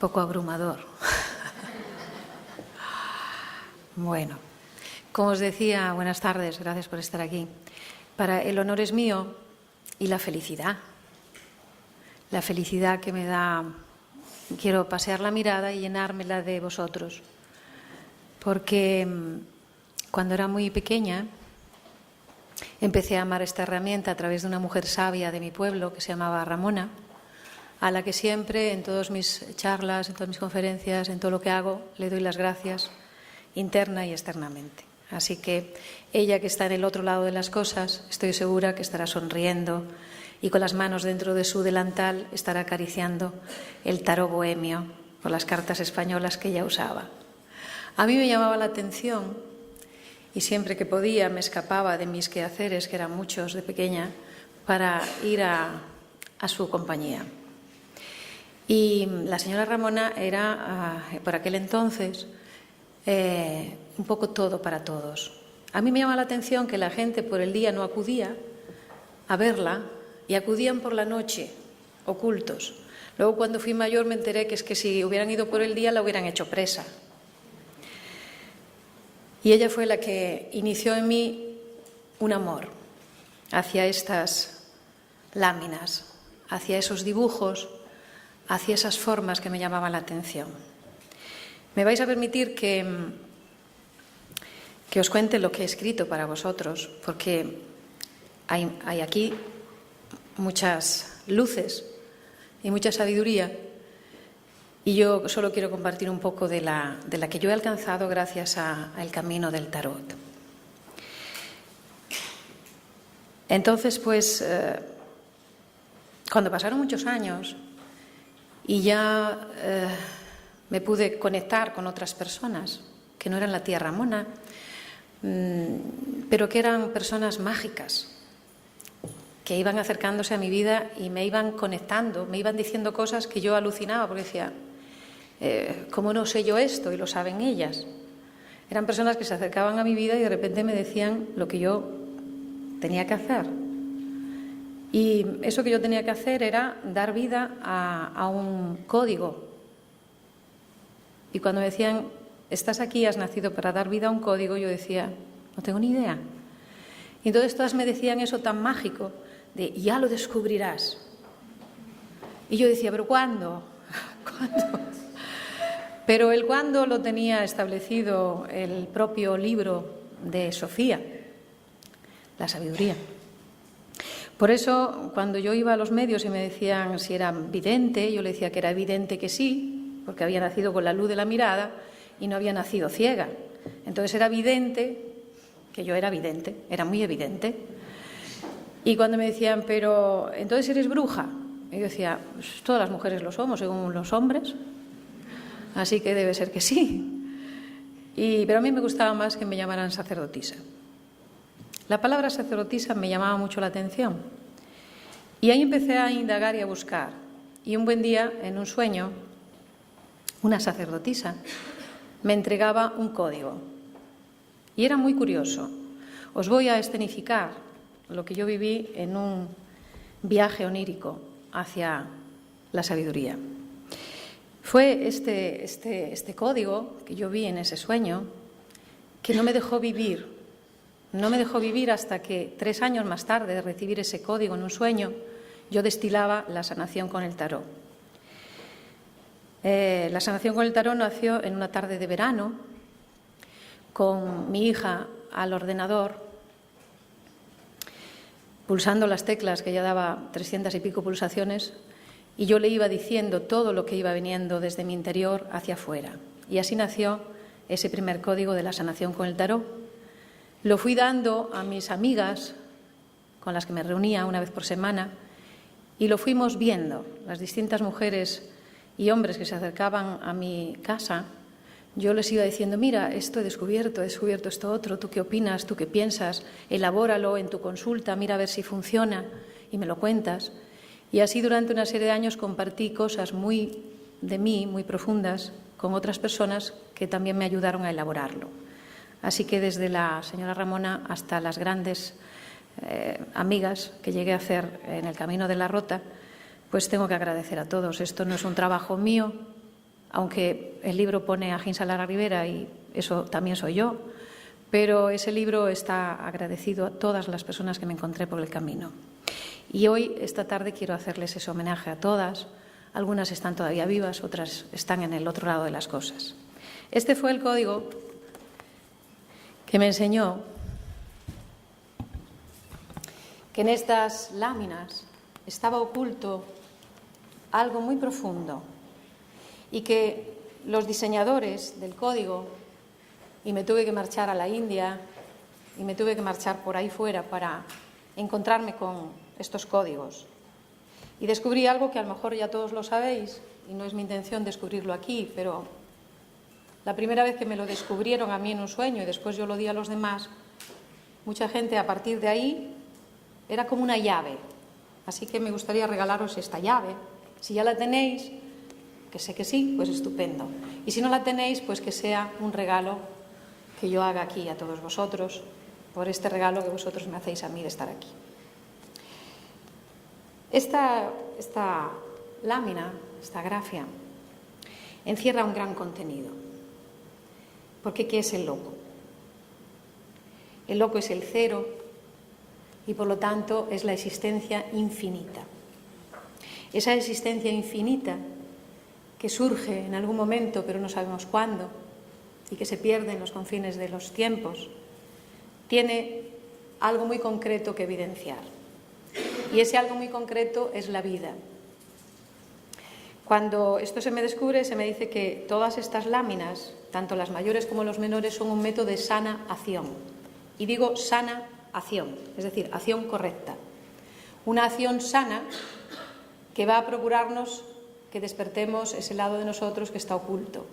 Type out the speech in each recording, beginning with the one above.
poco abrumador. Bueno, como os decía, buenas tardes, gracias por estar aquí. El honor es mío y la felicidad que me da, quiero pasear la mirada y llenármela de vosotros. Porque cuando era muy pequeña empecé a amar esta herramienta a través de una mujer sabia de mi pueblo que se llamaba Ramona, a la que siempre en todas mis charlas, en todas mis conferencias, en todo lo que hago, le doy las gracias interna y externamente. Así que ella, que está en el otro lado de las cosas, estoy segura que estará sonriendo y con las manos dentro de su delantal estará acariciando el tarot bohemio con las cartas españolas que ella usaba. A mí me llamaba la atención y siempre que podía me escapaba de mis quehaceres, que eran muchos de pequeña, para ir a su compañía. Y la señora Ramona era, por aquel entonces, un poco todo para todos. A mí me llama la atención que la gente por el día no acudía a verla y acudían por la noche, ocultos. Luego, cuando fui mayor, me enteré que es que si hubieran ido por el día la hubieran hecho presa. Y ella fue la que inició en mí un amor hacia estas láminas, hacia esos dibujos, hacia esas formas que me llamaban la atención. Me vais a permitir que os cuente lo que he escrito para vosotros, porque hay aquí muchas luces y mucha sabiduría, y yo solo quiero compartir un poco de la que yo he alcanzado gracias al camino del tarot. Entonces, pues, cuando pasaron muchos años y ya me pude conectar con otras personas que no eran la tía Ramona, pero que eran personas mágicas, que iban acercándose a mi vida y me iban conectando, me iban diciendo cosas que yo alucinaba, porque decía, ¿cómo no sé yo esto? Y lo saben ellas. Eran personas que se acercaban a mi vida y de repente me decían lo que yo tenía que hacer. Y eso que yo tenía que hacer era dar vida a un código. Y cuando me decían, estás aquí, has nacido para dar vida a un código, yo decía, no tengo ni idea. Y entonces todas me decían eso tan mágico, de ya lo descubrirás. Y yo decía, ¿pero cuándo? ¿Cuándo? Pero el cuándo lo tenía establecido el propio libro de Sofía, la sabiduría. Por eso, cuando yo iba a los medios y me decían si era vidente, yo le decía que era evidente que sí, porque había nacido con la luz de la mirada y no había nacido ciega. Entonces era evidente que yo era vidente, era muy evidente. Y cuando me decían, pero entonces eres bruja, y yo decía, pues todas las mujeres lo somos, según los hombres, así que debe ser que sí. Pero a mí me gustaba más que me llamaran sacerdotisa. La palabra sacerdotisa me llamaba mucho la atención. Y ahí empecé a indagar y a buscar. Y un buen día, en un sueño, una sacerdotisa me entregaba un código. Y era muy curioso. Os voy a escenificar lo que yo viví en un viaje onírico hacia la sabiduría. Fue este código que yo vi en ese sueño que no me dejó vivir. No me dejó vivir hasta que 3 años más tarde de recibir ese código en un sueño, yo destilaba la sanación con el tarot. La sanación con el tarot nació en una tarde de verano, con mi hija al ordenador, pulsando las teclas, que ya daba 300 y pico pulsaciones, y yo le iba diciendo todo lo que iba viniendo desde mi interior hacia afuera. Y así nació ese primer código de la sanación con el tarot. Lo fui dando a mis amigas, con las que me reunía una vez por semana, y lo fuimos viendo, las distintas mujeres y hombres que se acercaban a mi casa. Yo les iba diciendo, mira, esto he descubierto esto otro, ¿tú qué opinas? ¿Tú qué piensas? Elabóralo en tu consulta, mira a ver si funciona y me lo cuentas. Y así durante una serie de años compartí cosas de mí, muy profundas, con otras personas que también me ayudaron a elaborarlo. Así que desde la señora Ramona hasta las grandes amigas que llegué a hacer en el camino de la Rota, pues tengo que agradecer a todos. Esto no es un trabajo mío, aunque el libro pone a Ginsa Lara Rivera y eso también soy yo, pero ese libro está agradecido a todas las personas que me encontré por el camino. Y hoy, esta tarde, quiero hacerles ese homenaje a todas. Algunas están todavía vivas, otras están en el otro lado de las cosas. Este fue el código que me enseñó que en estas láminas estaba oculto algo muy profundo y que los diseñadores del código, y me tuve que marchar a la India y me tuve que marchar por ahí fuera para encontrarme con estos códigos. Y descubrí algo que a lo mejor ya todos lo sabéis, y no es mi intención descubrirlo aquí, pero la primera vez que me lo descubrieron a mí en un sueño y después yo lo di a los demás, mucha gente a partir de ahí era como una llave. Así que me gustaría regalaros esta llave. Si ya la tenéis, que sé que sí, pues estupendo. Y si no la tenéis, pues que sea un regalo que yo haga aquí a todos vosotros, por este regalo que vosotros me hacéis a mí de estar aquí. Esta lámina, esta grafia, encierra un gran contenido. Porque ¿qué es el loco? El loco es el cero y por lo tanto es la existencia infinita. Esa existencia infinita que surge en algún momento, pero no sabemos cuándo, y que se pierde en los confines de los tiempos, tiene algo muy concreto que evidenciar. Y ese algo muy concreto es la vida. Cuando esto se me descubre, se me dice que todas estas láminas, tanto las mayores como los menores, son un método de sana acción. Y digo sana acción, es decir, acción correcta. Una acción sana que va a procurarnos que despertemos ese lado de nosotros que está oculto.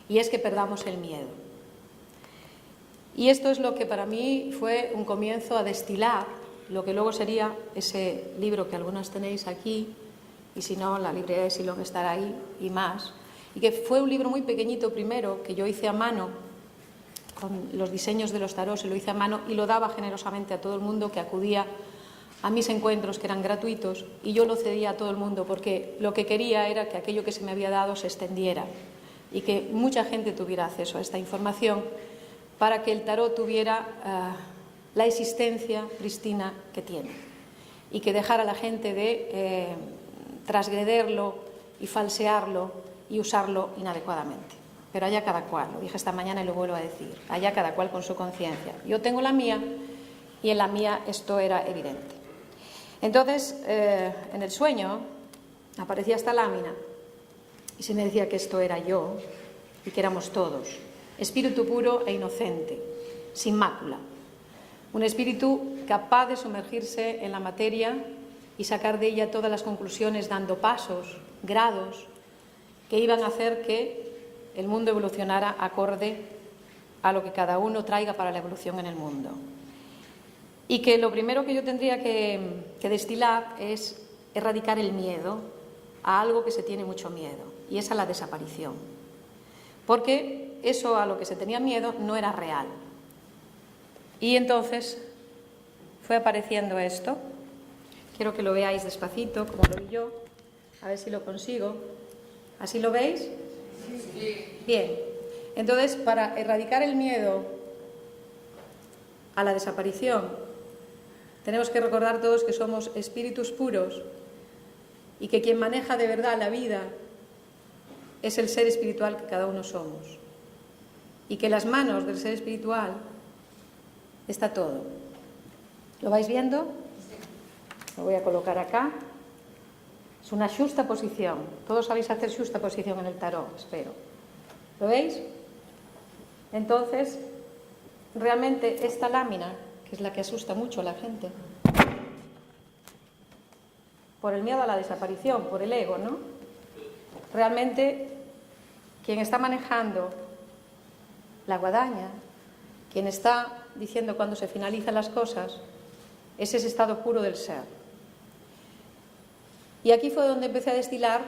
Y es que perdamos el miedo. Y esto es lo que para mí fue un comienzo a destilar lo que luego sería ese libro que algunas tenéis aquí, y si no, la librería de Silón estará ahí y más. Y que fue un libro muy pequeñito primero, que yo hice a mano, con los diseños de los tarot, se lo hice a mano y lo daba generosamente a todo el mundo que acudía a mis encuentros, que eran gratuitos, y yo lo cedía a todo el mundo porque lo que quería era que aquello que se me había dado se extendiera y que mucha gente tuviera acceso a esta información para que el tarot tuviera la existencia prístina que tiene y que dejara a la gente de transgrederlo y falsearlo y usarlo inadecuadamente. Pero allá cada cual, lo dije esta mañana y lo vuelvo a decir, allá cada cual con su conciencia. Yo tengo la mía y en la mía esto era evidente. Entonces, en el sueño aparecía esta lámina y se me decía que esto era yo y que éramos todos, espíritu puro e inocente, sin mácula. Un espíritu capaz de sumergirse en la materia y sacar de ella todas las conclusiones, dando pasos, grados, que iban a hacer que el mundo evolucionara acorde a lo que cada uno traiga para la evolución en el mundo. Y que lo primero que yo tendría que destilar es erradicar el miedo a algo que se tiene mucho miedo, y es a la desaparición. Porque eso a lo que se tenía miedo no era real. Y entonces fue apareciendo esto. Quiero que lo veáis despacito, como lo vi yo, a ver si lo consigo. ¿Así lo veis? Sí. Bien. Entonces, para erradicar el miedo a la desaparición, tenemos que recordar todos que somos espíritus puros y que quien maneja de verdad la vida es el ser espiritual que cada uno somos. Y que en las manos del ser espiritual está todo. ¿Lo vais viendo? Lo voy a colocar acá. Es una xusta posición. Todos sabéis hacer xusta posición en el tarot, espero. ¿Lo veis? Entonces, realmente esta lámina, que es la que asusta mucho a la gente, por el miedo a la desaparición, por el ego, ¿no? Realmente, quien está manejando la guadaña, quien está diciendo cuándo se finalizan las cosas, es ese estado puro del ser. Y aquí fue donde empecé a destilar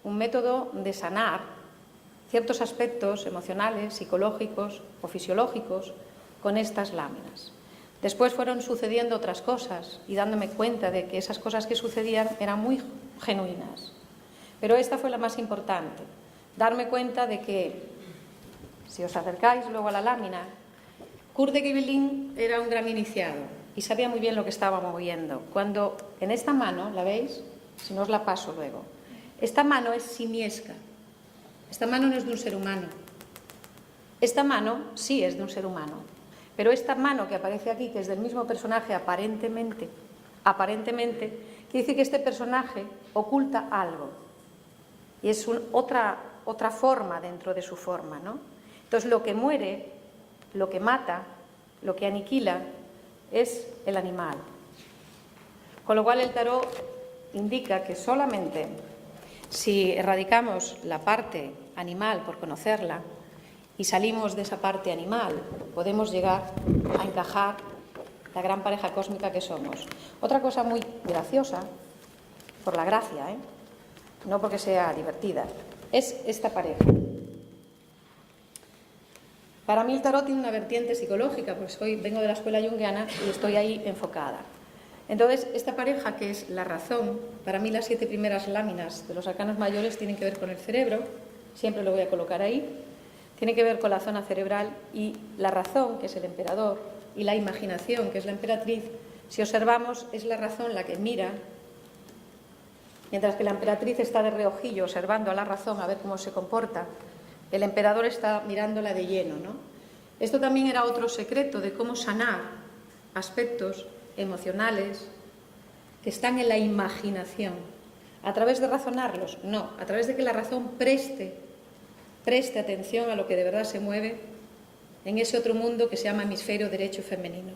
un método de sanar ciertos aspectos emocionales, psicológicos o fisiológicos con estas láminas. Después fueron sucediendo otras cosas y dándome cuenta de que esas cosas que sucedían eran muy genuinas. Pero esta fue la más importante, darme cuenta de que, si os acercáis luego a la lámina, Kurt de Gibelin era un gran iniciado y sabía muy bien lo que estaba moviendo. Cuando en esta mano, ¿la veis? Si no os la paso luego. Esta mano es simiesca. Esta mano no es de un ser humano. Esta mano sí es de un ser humano. Pero esta mano que aparece aquí, que es del mismo personaje aparentemente, quiere decir que este personaje oculta algo. Y es otra forma dentro de su forma, ¿no? Entonces lo que muere, lo que mata, lo que aniquila, es el animal. Con lo cual el tarot indica que solamente si erradicamos la parte animal por conocerla y salimos de esa parte animal, podemos llegar a encajar la gran pareja cósmica que somos. Otra cosa muy graciosa, por la gracia, no porque sea divertida, es esta pareja. Para mí el tarot tiene una vertiente psicológica, porque vengo de la escuela junguiana y estoy ahí enfocada. Entonces, esta pareja, que es la razón, para mí las 7 primeras láminas de los arcanos mayores tienen que ver con el cerebro, siempre lo voy a colocar ahí, tiene que ver con la zona cerebral, y la razón, que es el emperador, y la imaginación, que es la emperatriz, si observamos, es la razón la que mira, mientras que la emperatriz está de reojillo observando a la razón a ver cómo se comporta, el emperador está mirándola de lleno, ¿no? Esto también era otro secreto de cómo sanar aspectos emocionales que están en la imaginación. ¿A través de razonarlos? No, a través de que la razón preste atención a lo que de verdad se mueve en ese otro mundo que se llama hemisferio derecho femenino.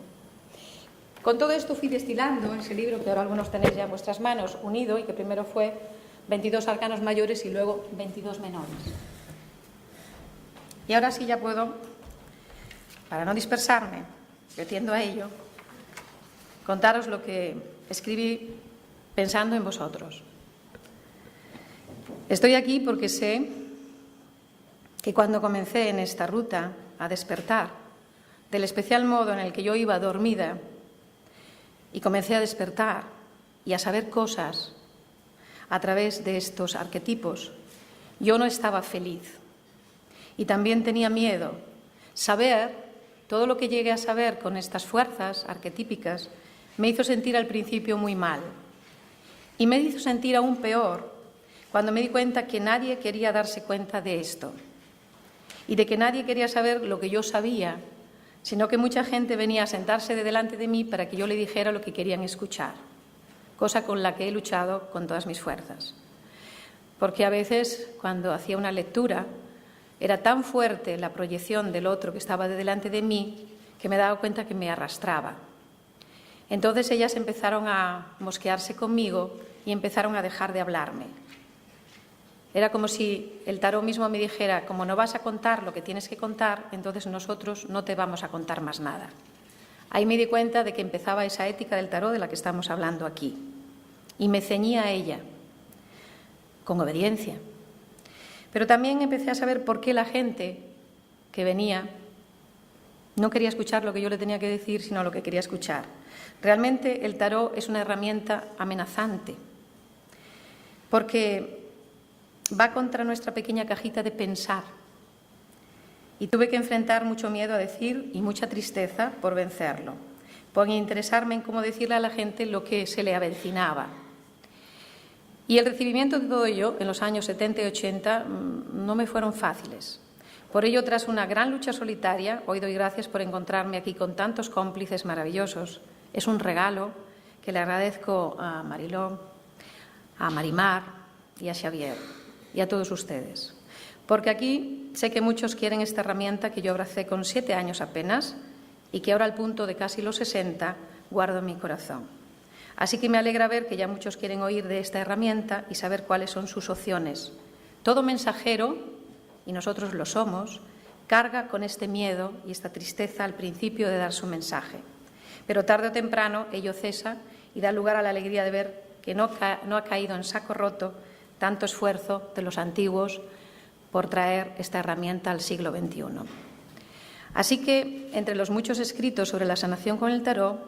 Con todo esto fui destilando ese libro que ahora algunos tenéis ya en vuestras manos, unido, y que primero fue 22 arcanos mayores y luego 22 menores. Y ahora sí ya puedo, para no dispersarme, yo tiendo a ello, contaros lo que escribí pensando en vosotros. Estoy aquí porque sé que cuando comencé en esta ruta a despertar, del especial modo en el que yo iba dormida, y comencé a despertar y a saber cosas a través de estos arquetipos, yo no estaba feliz. Y también tenía miedo. Saber, todo lo que llegué a saber con estas fuerzas arquetípicas, me hizo sentir al principio muy mal. Y me hizo sentir aún peor cuando me di cuenta que nadie quería darse cuenta de esto. Y de que nadie quería saber lo que yo sabía, sino que mucha gente venía a sentarse delante de mí para que yo le dijera lo que querían escuchar. Cosa con la que he luchado con todas mis fuerzas. Porque a veces, cuando hacía una lectura, era tan fuerte la proyección del otro que estaba delante de mí que me daba cuenta que me arrastraba. Entonces ellas empezaron a mosquearse conmigo y empezaron a dejar de hablarme. Era como si el tarot mismo me dijera, como no vas a contar lo que tienes que contar, entonces nosotros no te vamos a contar más nada. Ahí me di cuenta de que empezaba esa ética del tarot de la que estamos hablando aquí. Y me ceñía a ella, con obediencia. Pero también empecé a saber por qué la gente que venía no quería escuchar lo que yo le tenía que decir, sino lo que quería escuchar. Realmente el tarot es una herramienta amenazante, porque va contra nuestra pequeña cajita de pensar. Y tuve que enfrentar mucho miedo a decir y mucha tristeza por vencerlo, por interesarme en cómo decirle a la gente lo que se le avecinaba. Y el recibimiento de todo ello en los años 70 y 80 no me fueron fáciles. Por ello, tras una gran lucha solitaria, hoy doy gracias por encontrarme aquí con tantos cómplices maravillosos. Es un regalo que le agradezco a Mariló, a Marimar y a Xavier y a todos ustedes. Porque aquí sé que muchos quieren esta herramienta que yo abracé con 7 años apenas y que ahora al punto de casi los 60 guardo en mi corazón. Así que me alegra ver que ya muchos quieren oír de esta herramienta y saber cuáles son sus opciones. Todo mensajero, y nosotros lo somos, carga con este miedo y esta tristeza al principio de dar su mensaje. Pero tarde o temprano ello cesa y da lugar a la alegría de ver que no ha caído en saco roto tanto esfuerzo de los antiguos por traer esta herramienta al siglo XXI. Así que, entre los muchos escritos sobre la sanación con el tarot,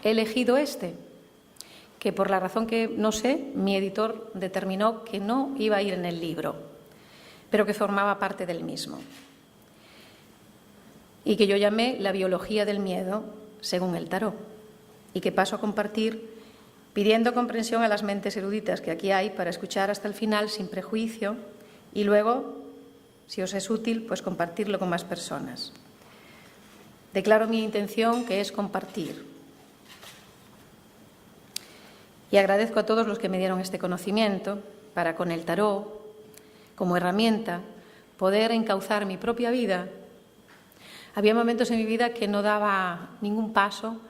he elegido este, que por la razón que no sé, mi editor determinó que no iba a ir en el libro. pero que formaba parte del mismo, y que yo llamé la biología del miedo según el tarot, y que paso a compartir pidiendo comprensión a las mentes eruditas que aquí hay para escuchar hasta el final sin prejuicio y luego, si os es útil, pues compartirlo con más personas. Declaro mi intención, que es compartir. Y agradezco a todos los que me dieron este conocimiento para, con el tarot, como herramienta, poder encauzar mi propia vida. Había momentos en mi vida que no daba ningún paso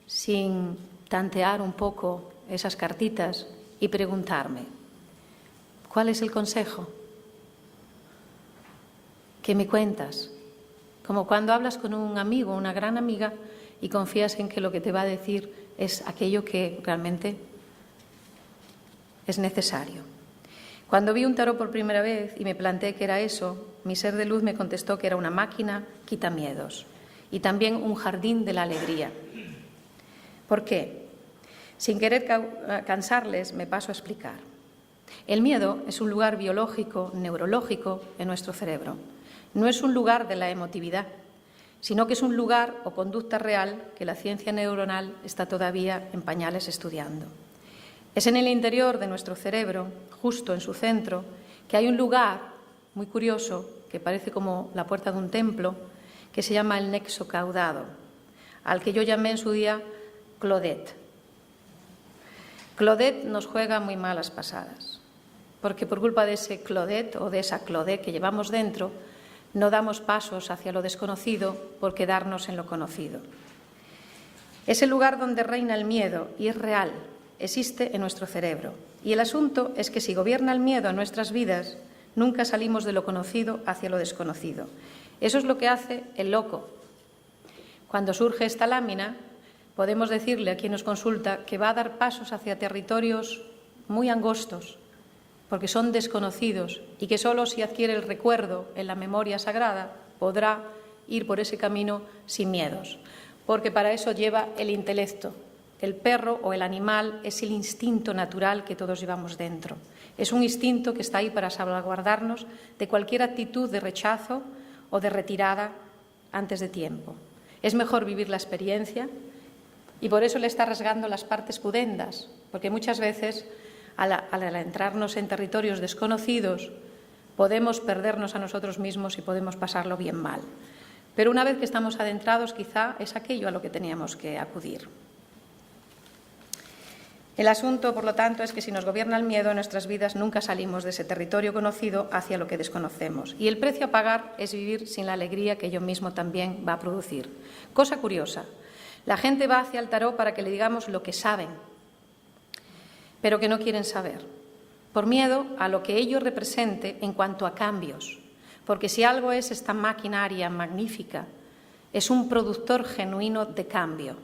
sin tantear un poco esas cartitas y preguntarme, ¿cuál es el consejo? ¿Qué me cuentas? Como cuando hablas con un amigo, una gran amiga, y confías en que lo que te va a decir es aquello que realmente es necesario. Cuando vi un tarot por primera vez y me planteé que era eso, mi ser de luz me contestó que era una máquina quitamiedos y también un jardín de la alegría. ¿Por qué? Sin querer cansarles, me paso a explicar. El miedo es un lugar biológico, neurológico en nuestro cerebro. No es un lugar de la emotividad, sino que es un lugar o conducta real que la ciencia neuronal está todavía en pañales estudiando. Es en el interior de nuestro cerebro, justo en su centro, que hay un lugar muy curioso, que parece como la puerta de un templo, que se llama el nexo caudado, al que yo llamé en su día Claudette. Claudette nos juega muy malas pasadas, porque por culpa de ese Claudette o de esa Claudette que llevamos dentro, no damos pasos hacia lo desconocido por quedarnos en lo conocido. Es el lugar donde reina el miedo y es real, existe en nuestro cerebro. Y el asunto es que si gobierna el miedo en nuestras vidas, nunca salimos de lo conocido hacia lo desconocido. Eso es lo que hace el loco. Cuando surge esta lámina, podemos decirle a quien nos consulta que va a dar pasos hacia territorios muy angostos, porque son desconocidos y que solo si adquiere el recuerdo en la memoria sagrada podrá ir por ese camino sin miedos, porque para eso lleva el intelecto. El perro o el animal es el instinto natural que todos llevamos dentro. Es un instinto que está ahí para salvaguardarnos de cualquier actitud de rechazo o de retirada antes de tiempo. Es mejor vivir la experiencia y por eso le está rasgando las partes pudendas, porque muchas veces al entrarnos en territorios desconocidos podemos perdernos a nosotros mismos y podemos pasarlo bien mal. Pero una vez que estamos adentrados, quizá es aquello a lo que teníamos que acudir. El asunto, por lo tanto, es que si nos gobierna el miedo en nuestras vidas, nunca salimos de ese territorio conocido hacia lo que desconocemos. Y el precio a pagar es vivir sin la alegría que ello mismo también va a producir. Cosa curiosa, la gente va hacia el tarot para que le digamos lo que saben, pero que no quieren saber, por miedo a lo que ello represente en cuanto a cambios. Porque si algo es esta maquinaria magnífica, es un productor genuino de cambio.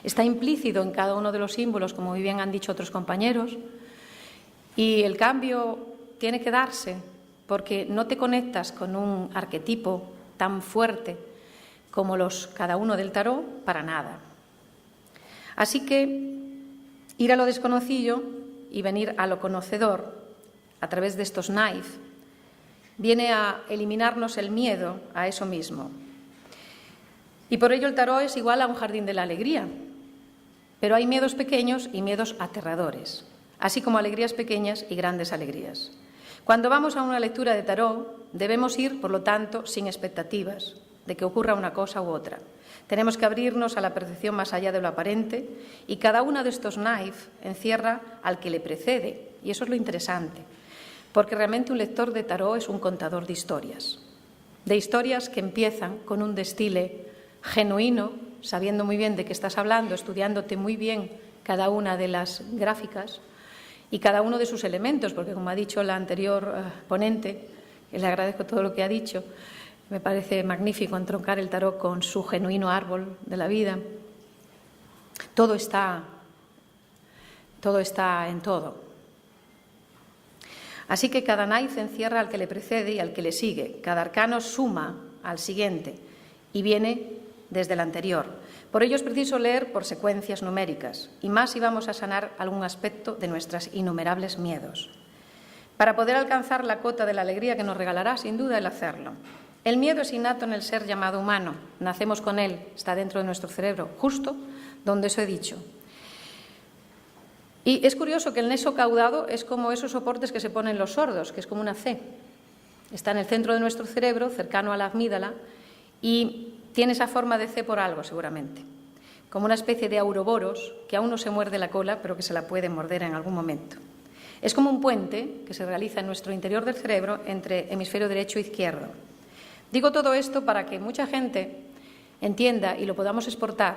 Está implícito en cada uno de los símbolos, como muy bien han dicho otros compañeros, y el cambio tiene que darse porque no te conectas con un arquetipo tan fuerte como cada uno del tarot para nada. Así que ir a lo desconocido y venir a lo conocedor a través de estos knife viene a eliminarnos el miedo a eso mismo. Y por ello el tarot es igual a un jardín de la alegría. Pero hay miedos pequeños y miedos aterradores, así como alegrías pequeñas y grandes alegrías. Cuando vamos a una lectura de tarot, debemos ir, por lo tanto, sin expectativas de que ocurra una cosa u otra. Tenemos que abrirnos a la percepción más allá de lo aparente y cada uno de estos knife encierra al que le precede. Y eso es lo interesante, porque realmente un lector de tarot es un contador de historias que empiezan con un destile genuino, sabiendo muy bien de qué estás hablando, estudiándote muy bien cada una de las gráficas y cada uno de sus elementos, porque como ha dicho la anterior ponente, que le agradezco todo lo que ha dicho, me parece magnífico entroncar el tarot con su genuino árbol de la vida. Todo está en todo. Así que cada naife encierra al que le precede y al que le sigue. Cada arcano suma al siguiente y viene desde el anterior. Por ello es preciso leer por secuencias numéricas, y más si vamos a sanar algún aspecto de nuestros innumerables miedos. para poder alcanzar la cota de la alegría que nos regalará, sin duda, el hacerlo. El miedo es innato en el ser llamado humano. Nacemos con él, está dentro de nuestro cerebro, justo donde os he dicho. Y es curioso que el nexo caudado es como esos soportes que se ponen los sordos, que es como una C. Está en el centro de nuestro cerebro, cercano a la amígdala, y tiene esa forma de C por algo, seguramente. Como una especie de auroboros que aún no se muerde la cola, pero que se la puede morder en algún momento. Es como un puente que se realiza en nuestro interior del cerebro entre hemisferio derecho e izquierdo. Digo todo esto para que mucha gente entienda y lo podamos exportar,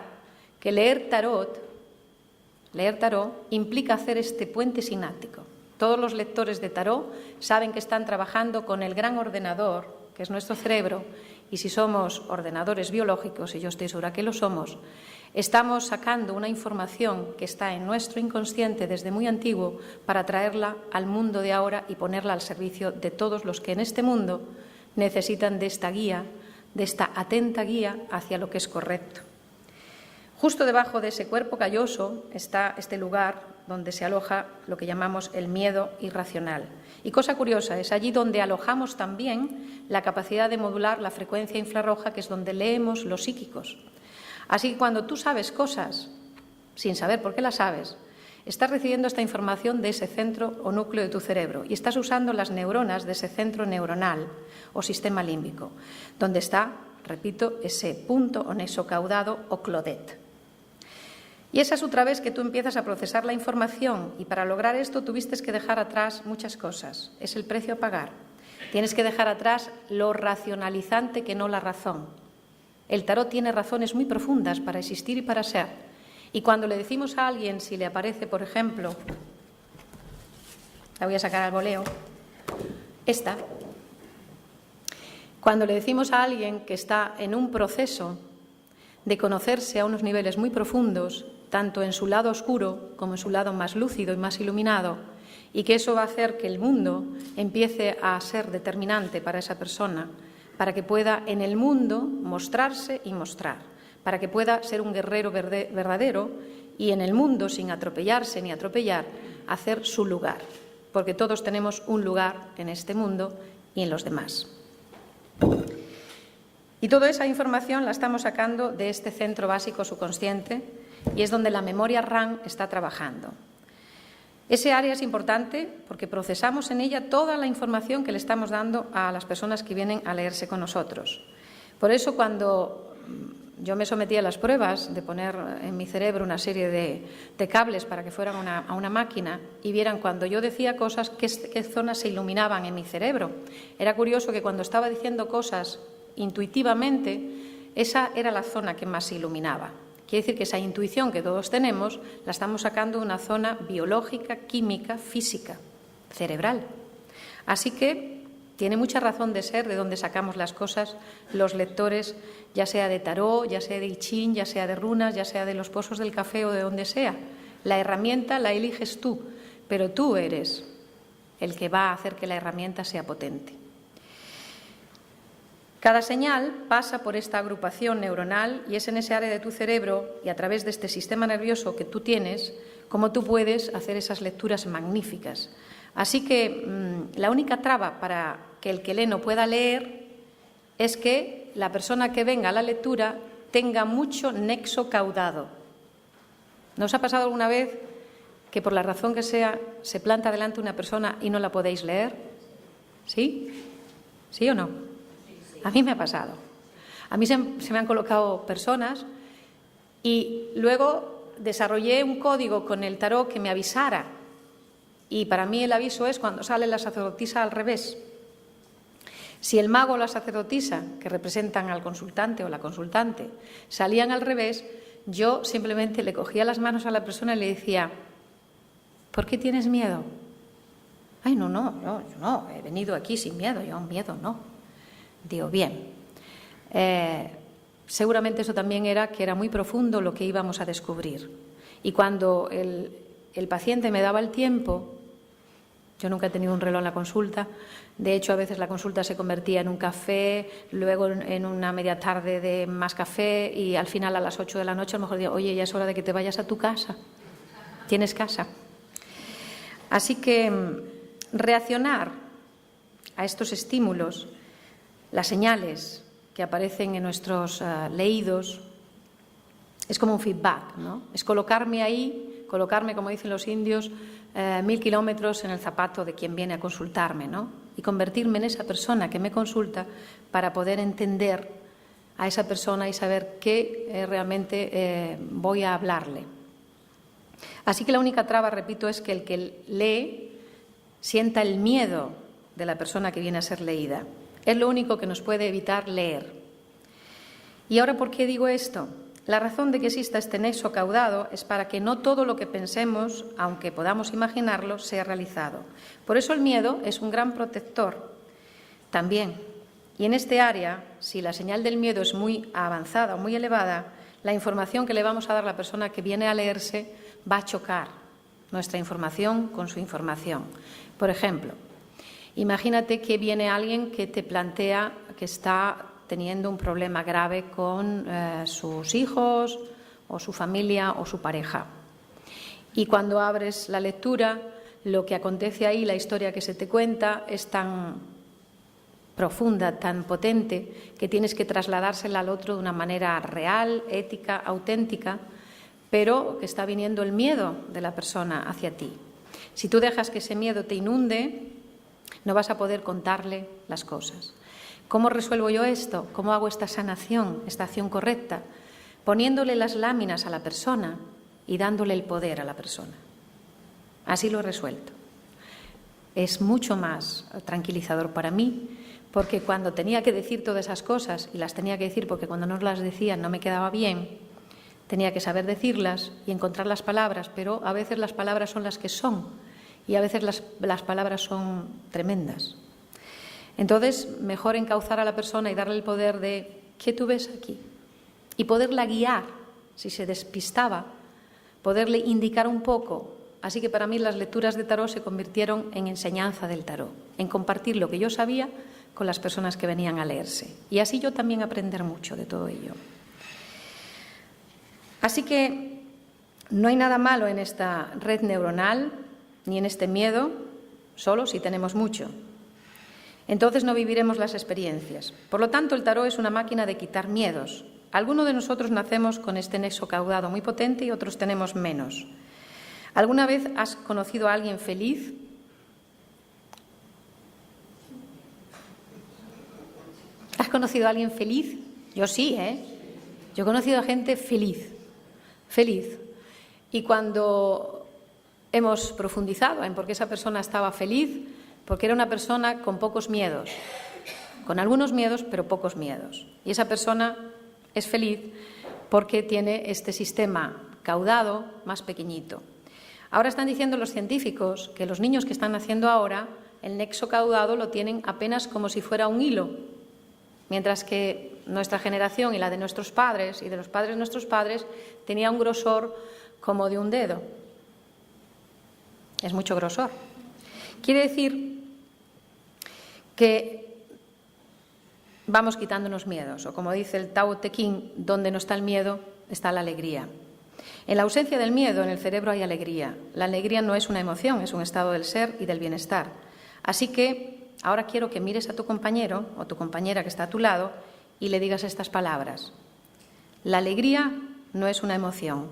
que leer tarot implica hacer este puente sináptico. Todos los lectores de tarot saben que están trabajando con el gran ordenador, que es nuestro cerebro, y si somos ordenadores biológicos, y yo estoy segura que lo somos, estamos sacando una información que está en nuestro inconsciente desde muy antiguo para traerla al mundo de ahora y ponerla al servicio de todos los que en este mundo necesitan de esta guía, de esta atenta guía hacia lo que es correcto. Justo debajo de ese cuerpo calloso está este lugar donde se aloja lo que llamamos el miedo irracional. Y cosa curiosa, es allí donde alojamos también la capacidad de modular la frecuencia infrarroja, que es donde leemos los psíquicos. Así que cuando tú sabes cosas, sin saber por qué las sabes, estás recibiendo esta información de ese centro o núcleo de tu cerebro y estás usando las neuronas de ese centro neuronal o sistema límbico, donde está, repito, ese punto o nexo caudado o clodet. Y esa es otra vez que tú empiezas a procesar la información y para lograr esto tuviste que dejar atrás muchas cosas. Es el precio a pagar. Tienes que dejar atrás lo racionalizante que no la razón. El tarot tiene razones muy profundas para existir y para ser. Y cuando le decimos a alguien, si le aparece, por ejemplo, la voy a sacar al voleo, esta. Cuando le decimos a alguien que está en un proceso de conocerse a unos niveles muy profundos, tanto en su lado oscuro como en su lado más lúcido y más iluminado, y que eso va a hacer que el mundo empiece a ser determinante para esa persona, para que pueda en el mundo mostrarse y mostrar, para que pueda ser un guerrero verdadero y en el mundo, sin atropellarse ni atropellar, hacer su lugar, porque todos tenemos un lugar en este mundo y en los demás. Y toda esa información la estamos sacando de este centro básico subconsciente y es donde la memoria RAM está trabajando. Ese área es importante porque procesamos en ella toda la información que le estamos dando a las personas que vienen a leerse con nosotros. Por eso cuando yo me sometí a las pruebas de poner en mi cerebro una serie de cables para que fueran a una máquina y vieran cuando yo decía cosas, qué zonas se iluminaban en mi cerebro. Era curioso que cuando estaba diciendo cosas intuitivamente, esa era la zona que más se iluminaba. Quiere decir que esa intuición que todos tenemos la estamos sacando de una zona biológica, química, física, cerebral. Así que tiene mucha razón de ser de donde sacamos las cosas los lectores, ya sea de tarot, ya sea de I Ching, ya sea de runas, ya sea de los pozos del café o de donde sea. La herramienta la eliges tú, pero tú eres el que va a hacer que la herramienta sea potente. Cada señal pasa por esta agrupación neuronal y es en ese área de tu cerebro y a través de este sistema nervioso que tú tienes como tú puedes hacer esas lecturas magníficas. Así que la única traba para que el que lee no pueda leer es que la persona que venga a la lectura tenga mucho nexo caudado. ¿No os ha pasado alguna vez que por la razón que sea se planta delante una persona y no la podéis leer? ¿Sí? ¿Sí o no? A mí me ha pasado. A mí se me han colocado personas y luego desarrollé un código con el tarot que me avisara. Y para mí el aviso es cuando sale la sacerdotisa al revés. Si el mago o la sacerdotisa, que representan al consultante o la consultante, salían al revés, yo simplemente le cogía las manos a la persona y le decía, ¿por qué tienes miedo? Ay, yo no, he venido aquí sin miedo, yo miedo no. Digo, bien, seguramente eso también era que era muy profundo lo que íbamos a descubrir. Y cuando el paciente me daba el tiempo, yo nunca he tenido un reloj en la consulta, de hecho a veces la consulta se convertía en un café, luego en una media tarde de más café y al final a las 8 de la noche a lo mejor digo, oye, ya es hora de que te vayas a tu casa, ¿tienes casa? Así que reaccionar a estos estímulos, las señales que aparecen en nuestros leídos, es como un feedback, ¿no? Es colocarme ahí, colocarme, como dicen los indios, 1000 kilómetros en el zapato de quien viene a consultarme, ¿no? Y convertirme en esa persona que me consulta para poder entender a esa persona y saber qué realmente voy a hablarle. Así que la única traba, repito, es que el que lee sienta el miedo de la persona que viene a ser leída. Es lo único que nos puede evitar leer. ¿Y ahora por qué digo esto? La razón de que exista este nexo caudado es para que no todo lo que pensemos, aunque podamos imaginarlo, sea realizado. Por eso el miedo es un gran protector también. Y en este área, si la señal del miedo es muy avanzada o muy elevada, la información que le vamos a dar a la persona que viene a leerse va a chocar nuestra información con su información. Por ejemplo, imagínate que viene alguien que te plantea que está teniendo un problema grave con sus hijos o su familia o su pareja. Y cuando abres la lectura, lo que acontece ahí, la historia que se te cuenta, es tan profunda, tan potente, que tienes que trasladársela al otro de una manera real, ética, auténtica, pero que está viniendo el miedo de la persona hacia ti. Si tú dejas que ese miedo te inunde, no vas a poder contarle las cosas. ¿Cómo resuelvo yo esto? ¿Cómo hago esta sanación, esta acción correcta? Poniéndole las láminas a la persona y dándole el poder a la persona. Así lo he resuelto. Es mucho más tranquilizador para mí, porque cuando tenía que decir todas esas cosas, y las tenía que decir porque cuando no las decía no me quedaba bien, tenía que saber decirlas y encontrar las palabras, pero a veces las palabras son las que son y a veces las palabras son tremendas. Entonces, mejor encauzar a la persona y darle el poder de ¿qué tú ves aquí? Y poderla guiar, si se despistaba, poderle indicar un poco. Así que para mí las lecturas de tarot se convirtieron en enseñanza del tarot, en compartir lo que yo sabía con las personas que venían a leerse. Y así yo también aprender mucho de todo ello. Así que no hay nada malo en esta red neuronal, ni en este miedo, solo si tenemos mucho. Entonces no viviremos las experiencias. Por lo tanto, el tarot es una máquina de quitar miedos. Algunos de nosotros nacemos con este nexo caudado muy potente y otros tenemos menos. ¿Alguna vez has conocido a alguien feliz? ¿Has conocido a alguien feliz? Yo sí, ¿eh? Yo he conocido a gente feliz. Y cuando hemos profundizado en por qué esa persona estaba feliz, porque era una persona con pocos miedos, con algunos miedos, pero pocos miedos. Y esa persona es feliz porque tiene este sistema caudado más pequeñito. Ahora están diciendo los científicos que los niños que están naciendo ahora, el nexo caudado lo tienen apenas como si fuera un hilo, mientras que nuestra generación y la de nuestros padres y de los padres de nuestros padres tenía un grosor como de un dedo. Es mucho grosor. Quiere decir que vamos quitándonos miedos, o como dice el Tao Te Ching, donde no está el miedo, está la alegría. En la ausencia del miedo, en el cerebro hay alegría. La alegría no es una emoción, es un estado del ser y del bienestar. Así que ahora quiero que mires a tu compañero o tu compañera que está a tu lado y le digas estas palabras. La alegría no es una emoción,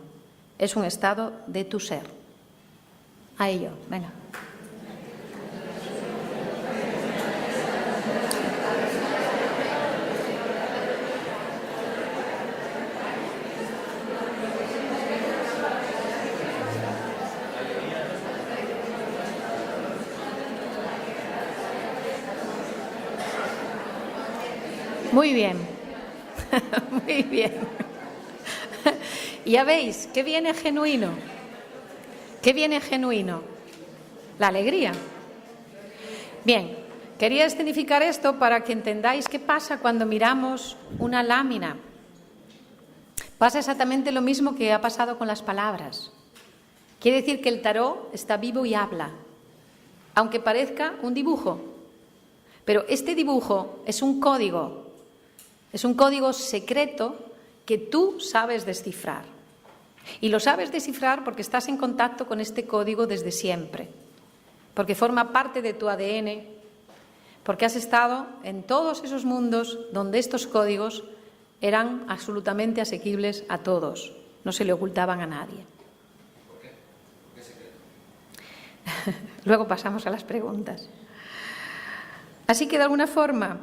es un estado de tu ser. A ello, venga. Muy bien, muy bien. Ya veis, ¿qué viene genuino? ¿Qué viene genuino? La alegría. Bien, quería escenificar esto para que entendáis qué pasa cuando miramos una lámina. Pasa exactamente lo mismo que ha pasado con las palabras. Quiere decir que el tarot está vivo y habla, aunque parezca un dibujo. Pero este dibujo es un código secreto que tú sabes descifrar. Y lo sabes descifrar porque estás en contacto con este código desde siempre. porque forma parte de tu ADN, porque has estado en todos esos mundos donde estos códigos eran absolutamente asequibles a todos, no se le ocultaban a nadie. ¿Por qué? ¿Por qué secreto? Luego pasamos a las preguntas. Así que, de alguna forma,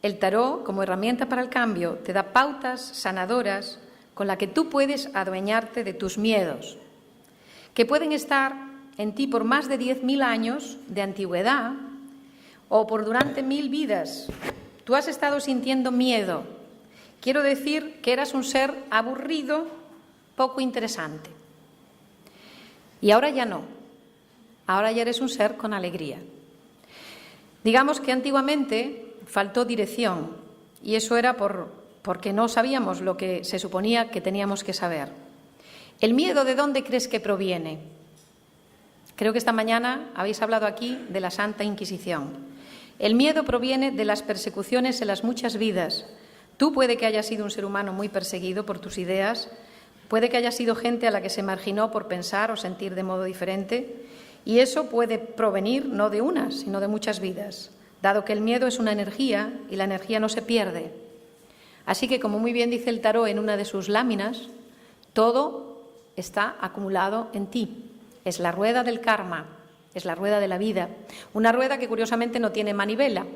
el tarot, como herramienta para el cambio, te da pautas sanadoras con las que tú puedes adueñarte de tus miedos, que pueden estar en ti por más de 10.000 años de antigüedad o por durante 1000 vidas. Tú has estado sintiendo miedo. Quiero decir que eras un ser aburrido, poco interesante. Y ahora ya no. Ahora ya eres un ser con alegría. Digamos que antiguamente faltó dirección y eso era porque no sabíamos lo que se suponía que teníamos que saber. ¿El miedo de dónde crees que proviene? Creo que esta mañana habéis hablado aquí de la Santa Inquisición. El miedo proviene de las persecuciones en las muchas vidas. Tú puede que hayas sido un ser humano muy perseguido por tus ideas, puede que hayas sido gente a la que se marginó por pensar o sentir de modo diferente, y eso puede provenir no de una, sino de muchas vidas, dado que el miedo es una energía y la energía no se pierde. Así que, como muy bien dice el tarot en una de sus láminas, todo está acumulado en ti. Es la rueda del karma, es la rueda de la vida. Una rueda que curiosamente no tiene manivela.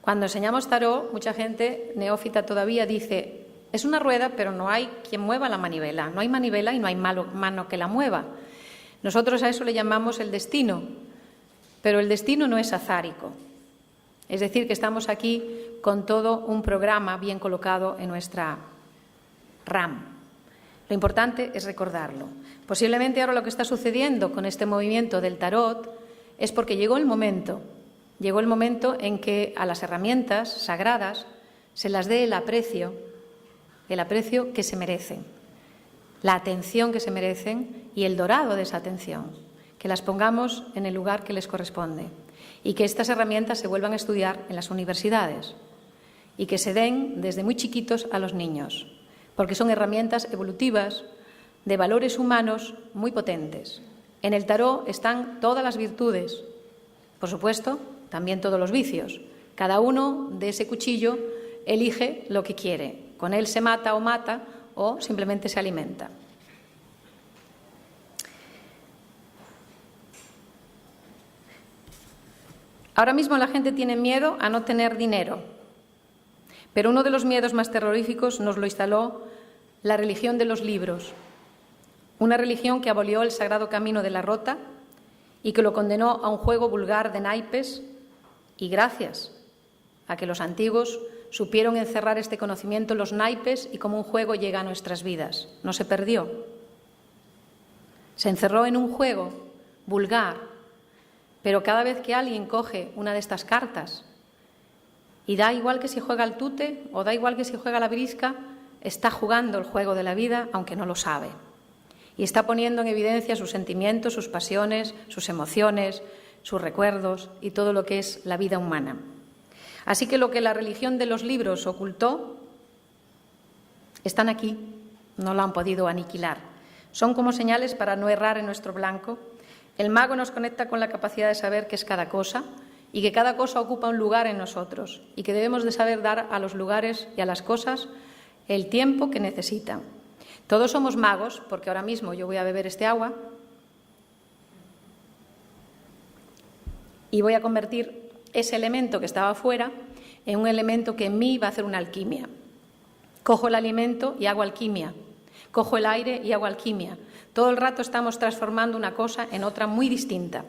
Cuando enseñamos tarot, mucha gente neófita todavía dice, es una rueda pero no hay quien mueva la manivela. No hay manivela y no hay mano que la mueva. Nosotros a eso le llamamos el destino, pero el destino no es azárico. Es decir, que estamos aquí con todo un programa bien colocado en nuestra RAM. Lo importante es recordarlo. Posiblemente ahora lo que está sucediendo con este movimiento del tarot es porque llegó el momento en que a las herramientas sagradas se las dé el aprecio que se merecen, la atención que se merecen y el dorado de esa atención, que las pongamos en el lugar que les corresponde y que estas herramientas se vuelvan a estudiar en las universidades y que se den desde muy chiquitos a los niños, porque son herramientas evolutivas de valores humanos muy potentes. En el tarot están todas las virtudes, por supuesto, también todos los vicios. Cada uno de ese cuchillo elige lo que quiere. Con él se mata o simplemente se alimenta. Ahora mismo la gente tiene miedo a no tener dinero, pero uno de los miedos más terroríficos nos lo instaló la religión de los libros, una religión que abolió el sagrado camino de la rota y que lo condenó a un juego vulgar de naipes, y gracias a que los antiguos supieron encerrar este conocimiento en los naipes y como un juego llega a nuestras vidas. No se perdió. Se encerró en un juego vulgar, pero cada vez que alguien coge una de estas cartas, y da igual que si juega al tute o da igual que si juega a la brisca, está jugando el juego de la vida aunque no lo sabe. Y está poniendo en evidencia sus sentimientos, sus pasiones, sus emociones, sus recuerdos y todo lo que es la vida humana. Así que lo que la religión de los libros ocultó, están aquí, no lo han podido aniquilar. Son como señales para no errar en nuestro blanco. El mago nos conecta con la capacidad de saber qué es cada cosa y que cada cosa ocupa un lugar en nosotros y que debemos de saber dar a los lugares y a las cosas el tiempo que necesitan. Todos somos magos, porque ahora mismo yo voy a beber este agua y voy a convertir ese elemento que estaba fuera en un elemento que en mí va a hacer una alquimia. Cojo el alimento y hago alquimia. Cojo el aire y hago alquimia. Todo el rato estamos transformando una cosa en otra muy distinta.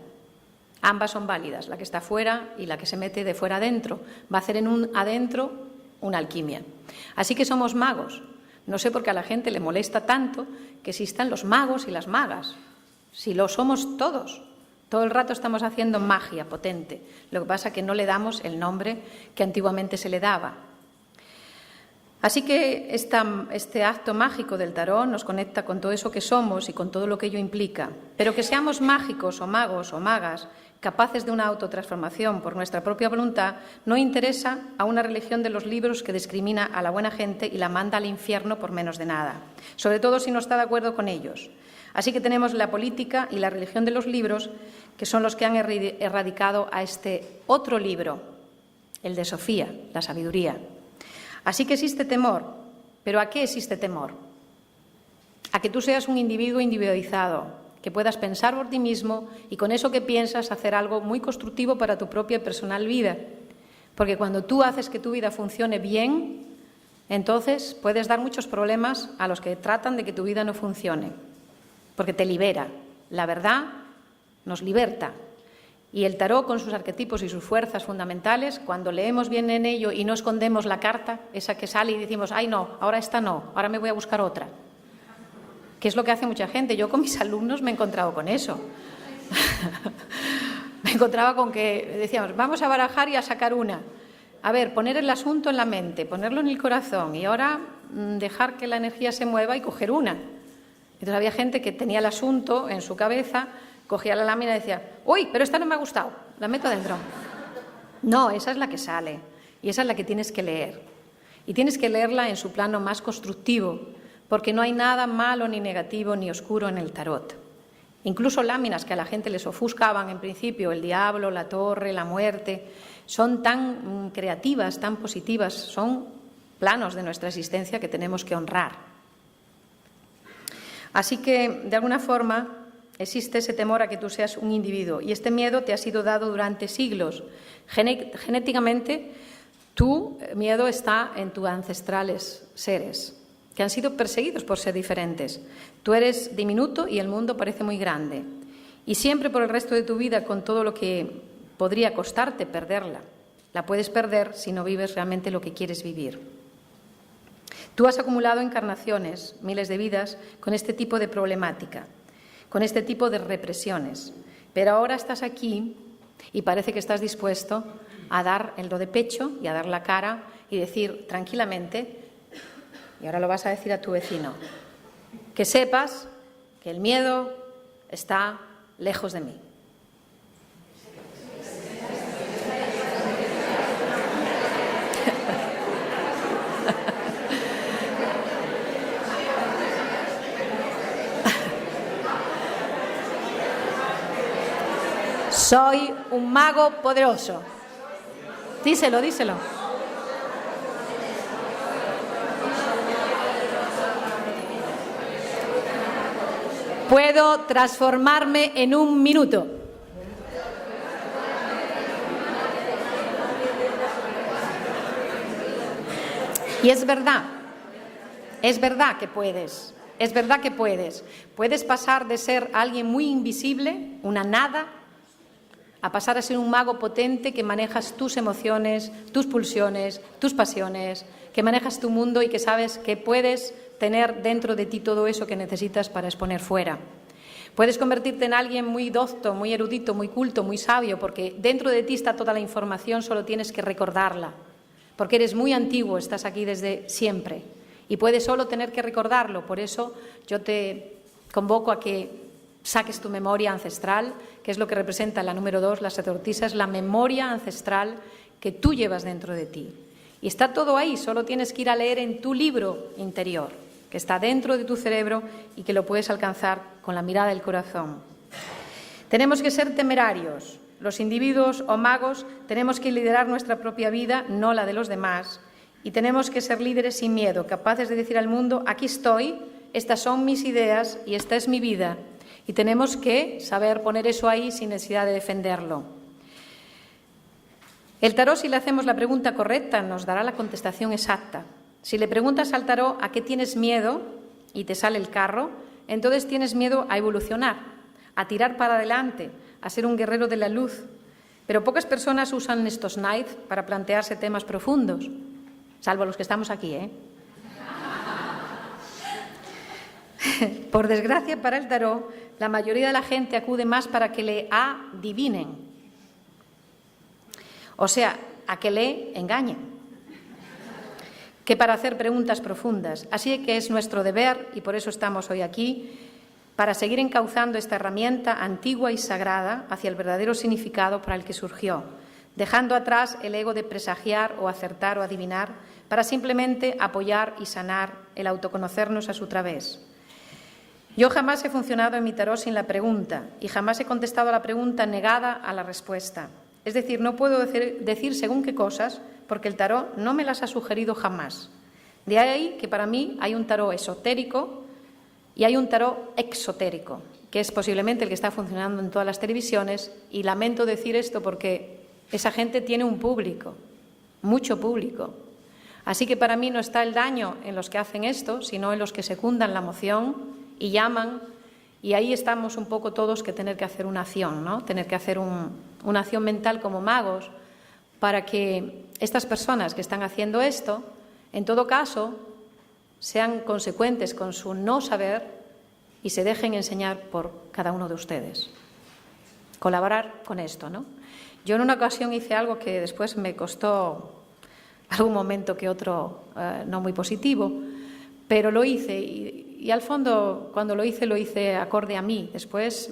Ambas son válidas, la que está fuera y la que se mete de fuera adentro. Va a hacer en un adentro una alquimia. Así que somos magos. No sé por qué a la gente le molesta tanto que existan los magos y las magas. Si lo somos todos. Todo el rato estamos haciendo magia potente. Lo que pasa es que no le damos el nombre que antiguamente se le daba. Así que este acto mágico del tarot nos conecta con todo eso que somos y con todo lo que ello implica. Pero que seamos mágicos o magos o magas, capaces de una autotransformación por nuestra propia voluntad, no interesa a una religión de los libros que discrimina a la buena gente y la manda al infierno por menos de nada, sobre todo si no está de acuerdo con ellos. Así que tenemos la política y la religión de los libros, que son los que han erradicado a este otro libro, el de Sofía, la sabiduría. Así que existe temor. ¿Pero a qué existe temor? A que tú seas un individuo individualizado, que puedas pensar por ti mismo y con eso que piensas hacer algo muy constructivo para tu propia personal vida. Porque cuando tú haces que tu vida funcione bien, entonces puedes dar muchos problemas a los que tratan de que tu vida no funcione. Porque te libera. La verdad nos liberta. Y el tarot, con sus arquetipos y sus fuerzas fundamentales, cuando leemos bien en ello y no escondemos la carta, esa que sale y decimos, ay no, ahora esta no, ahora me voy a buscar otra. Que es lo que hace mucha gente. Yo con mis alumnos me he encontrado con eso. Me encontraba con que decíamos, vamos a barajar y a sacar una. A ver, poner el asunto en la mente, ponerlo en el corazón y ahora dejar que la energía se mueva y coger una. Entonces había gente que tenía el asunto en su cabeza, cogía la lámina y decía, uy, pero esta no me ha gustado, la meto adentro. No, esa es la que sale y esa es la que tienes que leer. Y tienes que leerla en su plano más constructivo, porque no hay nada malo, ni negativo, ni oscuro en el tarot. Incluso láminas que a la gente les ofuscaban en principio, el diablo, la torre, la muerte, son tan creativas, tan positivas, son planos de nuestra existencia que tenemos que honrar. Así que, de alguna forma, existe ese temor a que tú seas un individuo y este miedo te ha sido dado durante siglos. Genéticamente, tu miedo está en tus ancestrales seres, que han sido perseguidos por ser diferentes. Tú eres diminuto y el mundo parece muy grande. Y siempre por el resto de tu vida, con todo lo que podría costarte perderla, la puedes perder si no vives realmente lo que quieres vivir. Tú has acumulado encarnaciones, miles de vidas, con este tipo de problemática, con este tipo de represiones. Pero ahora estás aquí y parece que estás dispuesto a dar el do de pecho y a dar la cara y decir tranquilamente, y ahora lo vas a decir a tu vecino, que sepas que el miedo está lejos de mí. Soy un mago poderoso. Díselo, díselo. Puedo transformarme en un minuto. Y es verdad que puedes, es verdad que puedes. Puedes pasar de ser alguien muy invisible, una nada, a pasar a ser un mago potente que manejas tus emociones, tus pulsiones, tus pasiones, que manejas tu mundo y que sabes que puedes tener dentro de ti todo eso que necesitas para exponer fuera. Puedes convertirte en alguien muy docto, muy erudito, muy culto, muy sabio, porque dentro de ti está toda la información, solo tienes que recordarla. Porque eres muy antiguo, estás aquí desde siempre y puedes solo tener que recordarlo. Por eso yo te convoco a que saques tu memoria ancestral, que es lo que representa la número 2, la sacerdotisa, es la memoria ancestral que tú llevas dentro de ti. Y está todo ahí, solo tienes que ir a leer en tu libro interior, que está dentro de tu cerebro y que lo puedes alcanzar con la mirada del corazón. Tenemos que ser temerarios. Los individuos o magos tenemos que liderar nuestra propia vida, no la de los demás, y tenemos que ser líderes sin miedo, capaces de decir al mundo, aquí estoy, estas son mis ideas y esta es mi vida. Y tenemos que saber poner eso ahí sin necesidad de defenderlo. El tarot, si le hacemos la pregunta correcta, nos dará la contestación exacta. Si le preguntas al tarot a qué tienes miedo y te sale el carro, entonces tienes miedo a evolucionar, a tirar para adelante, a ser un guerrero de la luz. Pero pocas personas usan estos nights para plantearse temas profundos, salvo los que estamos aquí, ¿eh? Por desgracia para el tarot, la mayoría de la gente acude más para que le adivinen. O sea, a que le engañen, que para hacer preguntas profundas. Así que es nuestro deber, y por eso estamos hoy aquí, para seguir encauzando esta herramienta antigua y sagrada hacia el verdadero significado para el que surgió, dejando atrás el ego de presagiar o acertar o adivinar, para simplemente apoyar y sanar el autoconocernos a su través. Yo jamás he funcionado en mi tarot sin la pregunta y jamás he contestado a la pregunta negada a la respuesta. Es decir, no puedo decir según qué cosas porque el tarot no me las ha sugerido jamás. De ahí que para mí hay un tarot esotérico y hay un tarot exotérico, que es posiblemente el que está funcionando en todas las televisiones, y lamento decir esto porque esa gente tiene un público, mucho público. Así que para mí no está el daño en los que hacen esto, sino en los que secundan la moción y llaman, y ahí estamos un poco todos que tener que hacer una acción, ¿no? Tener que hacer una acción mental como magos para que estas personas que están haciendo esto, en todo caso, sean consecuentes con su no saber y se dejen enseñar por cada uno de ustedes. Colaborar con esto, ¿no? Yo en una ocasión hice algo que después me costó algún momento que otro no muy positivo, pero lo hice y al fondo cuando lo hice acorde a mí. Después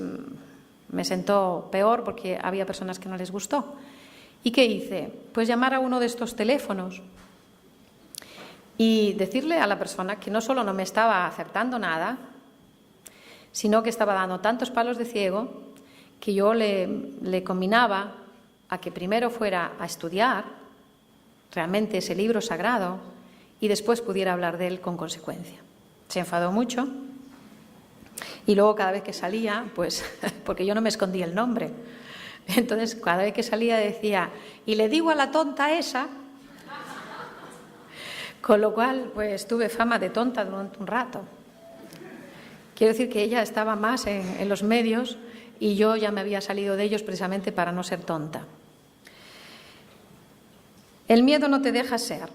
me sentó peor porque había personas que no les gustó. ¿Y qué hice? Pues llamar a uno de estos teléfonos y decirle a la persona que no solo no me estaba acertando nada, sino que estaba dando tantos palos de ciego que yo le combinaba a que primero fuera a estudiar realmente ese libro sagrado y después pudiera hablar de él con consecuencia. Se enfadó mucho y luego cada vez que salía, pues porque yo no me escondía el nombre, entonces cada vez que salía decía, y le digo a la tonta esa, con lo cual pues tuve fama de tonta durante un rato. Quiero decir que ella estaba más en los medios y yo ya me había salido de ellos precisamente para no ser tonta. El miedo no te deja ser.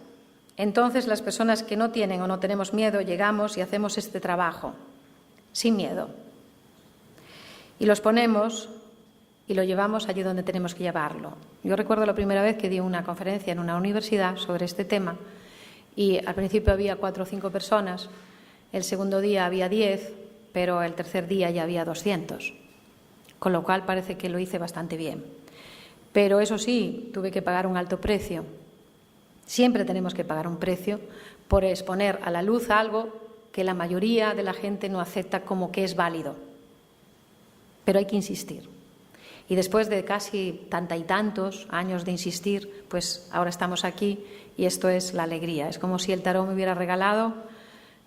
Entonces las personas que no tienen o no tenemos miedo llegamos y hacemos este trabajo sin miedo. Y los ponemos y lo llevamos allí donde tenemos que llevarlo. Yo recuerdo la primera vez que di una conferencia en una universidad sobre este tema y al principio había 4 o 5 personas, el segundo día había 10, pero el tercer día ya había 200, con lo cual parece que lo hice bastante bien. Pero eso sí, tuve que pagar un alto precio. Siempre tenemos que pagar un precio por exponer a la luz algo que la mayoría de la gente no acepta como que es válido. Pero hay que insistir. Y después de casi tanta y tantos años de insistir, pues ahora estamos aquí y esto es la alegría. Es como si el tarot me hubiera regalado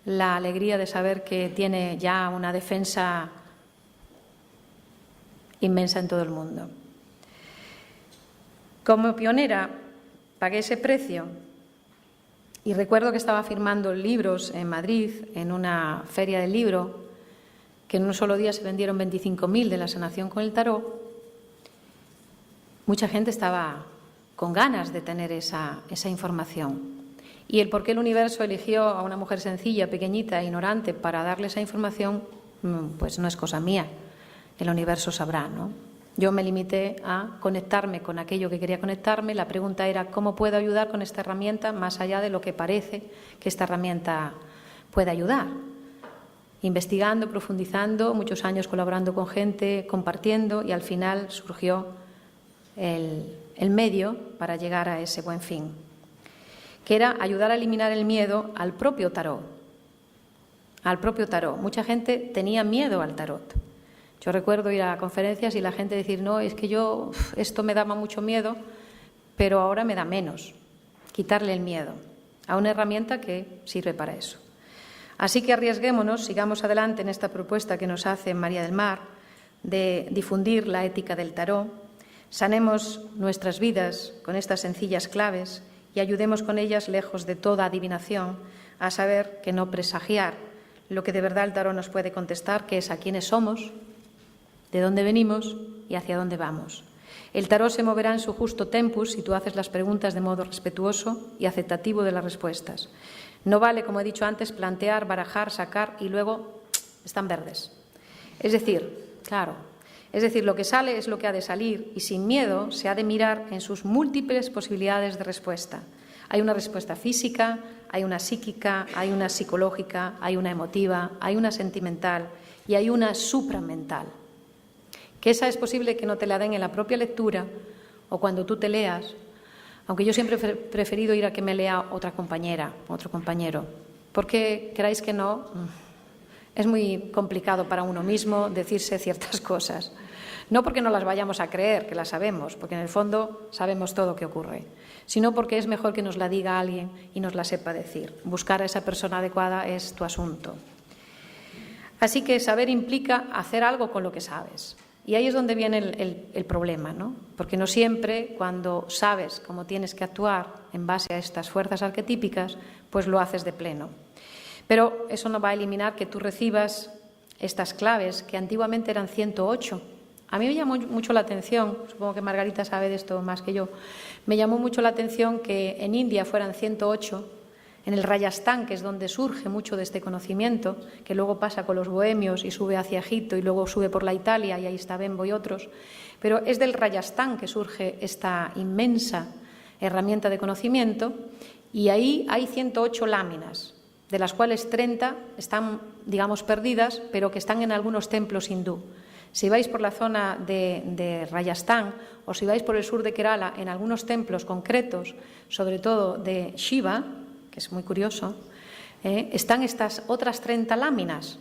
la alegría de saber que tiene ya una defensa inmensa en todo el mundo. Como pionera pagué ese precio y recuerdo que estaba firmando libros en Madrid, en una feria del libro, que en un solo día se vendieron 25.000 de la sanación con el tarot. Mucha gente estaba con ganas de tener esa información. Y el por qué el universo eligió a una mujer sencilla, pequeñita, ignorante, para darle esa información, pues no es cosa mía. El universo sabrá, ¿no? Yo me limité a conectarme con aquello que quería conectarme. La pregunta era ¿cómo puedo ayudar con esta herramienta más allá de lo que parece que esta herramienta puede ayudar? Investigando, profundizando, muchos años colaborando con gente, compartiendo y al final surgió el medio para llegar a ese buen fin, que era ayudar a eliminar el miedo al propio tarot. Al propio tarot. Mucha gente tenía miedo al tarot. Yo recuerdo ir a conferencias y la gente decir, no, es que yo, esto me daba mucho miedo, pero ahora me da menos. Quitarle el miedo a una herramienta que sirve para eso. Así que arriesguémonos, sigamos adelante en esta propuesta que nos hace María del Mar de difundir la ética del tarot, sanemos nuestras vidas con estas sencillas claves y ayudemos con ellas, lejos de toda adivinación, a saber que no presagiar lo que de verdad el tarot nos puede contestar, que es a quiénes somos, de dónde venimos y hacia dónde vamos. El tarot se moverá en su justo tempus si tú haces las preguntas de modo respetuoso y aceptativo de las respuestas. No vale, como he dicho antes, plantear, barajar, sacar y luego están verdes. Es decir, claro, lo que sale es lo que ha de salir y sin miedo se ha de mirar en sus múltiples posibilidades de respuesta. Hay una respuesta física, hay una psíquica, hay una psicológica, hay una emotiva, hay una sentimental y hay una supramental. Que esa es posible que no te la den en la propia lectura o cuando tú te leas, aunque yo siempre he preferido ir a que me lea otra compañera, otro compañero, porque queráis que no, Es muy complicado para uno mismo decirse ciertas cosas. No porque no las vayamos a creer, que las sabemos, porque en el fondo sabemos todo lo que ocurre, sino porque es mejor que nos la diga alguien y nos la sepa decir. Buscar a esa persona adecuada es tu asunto. Así que saber implica hacer algo con lo que sabes. Y ahí es donde viene el problema, ¿no? Porque no siempre, cuando sabes cómo tienes que actuar en base a estas fuerzas arquetípicas, pues lo haces de pleno. Pero eso no va a eliminar que tú recibas estas claves, que antiguamente eran 108. A mí me llamó mucho la atención, supongo que Margarita sabe de esto más que yo, me llamó mucho la atención que en India fueran 108, en el Rajasthan, que es donde surge mucho de este conocimiento, que luego pasa con los bohemios y sube hacia Egipto y luego sube por la Italia, y ahí está Bembo y otros, pero es del Rajasthan que surge esta inmensa herramienta de conocimiento, y ahí hay 108 láminas, de las cuales 30 están, digamos, perdidas, pero que están en algunos templos hindú. Si vais por la zona de Rajasthan o si vais por el sur de Kerala, en algunos templos concretos, sobre todo de Shiva, que es muy curioso, están estas otras 30 láminas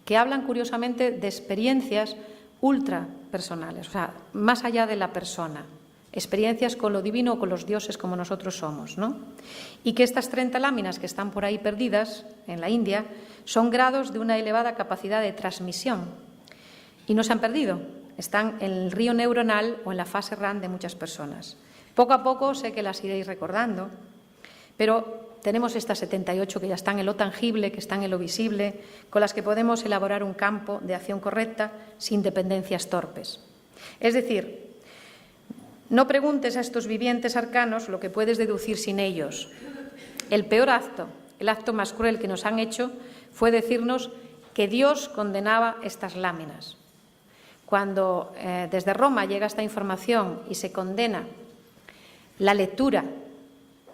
que hablan curiosamente de experiencias ultra personales, o sea, más allá de la persona, experiencias con lo divino o con los dioses como nosotros somos, ¿no? Y que estas 30 láminas que están por ahí perdidas en la India son grados de una elevada capacidad de transmisión y no se han perdido, están en el río neuronal o en la fase RAN de muchas personas. Poco a poco sé que las iréis recordando, pero tenemos estas 78 que ya están en lo tangible, que están en lo visible, con las que podemos elaborar un campo de acción correcta sin dependencias torpes. Es decir, no preguntes a estos vivientes arcanos lo que puedes deducir sin ellos. El peor acto, el acto más cruel que nos han hecho, fue decirnos que Dios condenaba estas láminas. Cuando desde Roma llega esta información y se condena la lectura,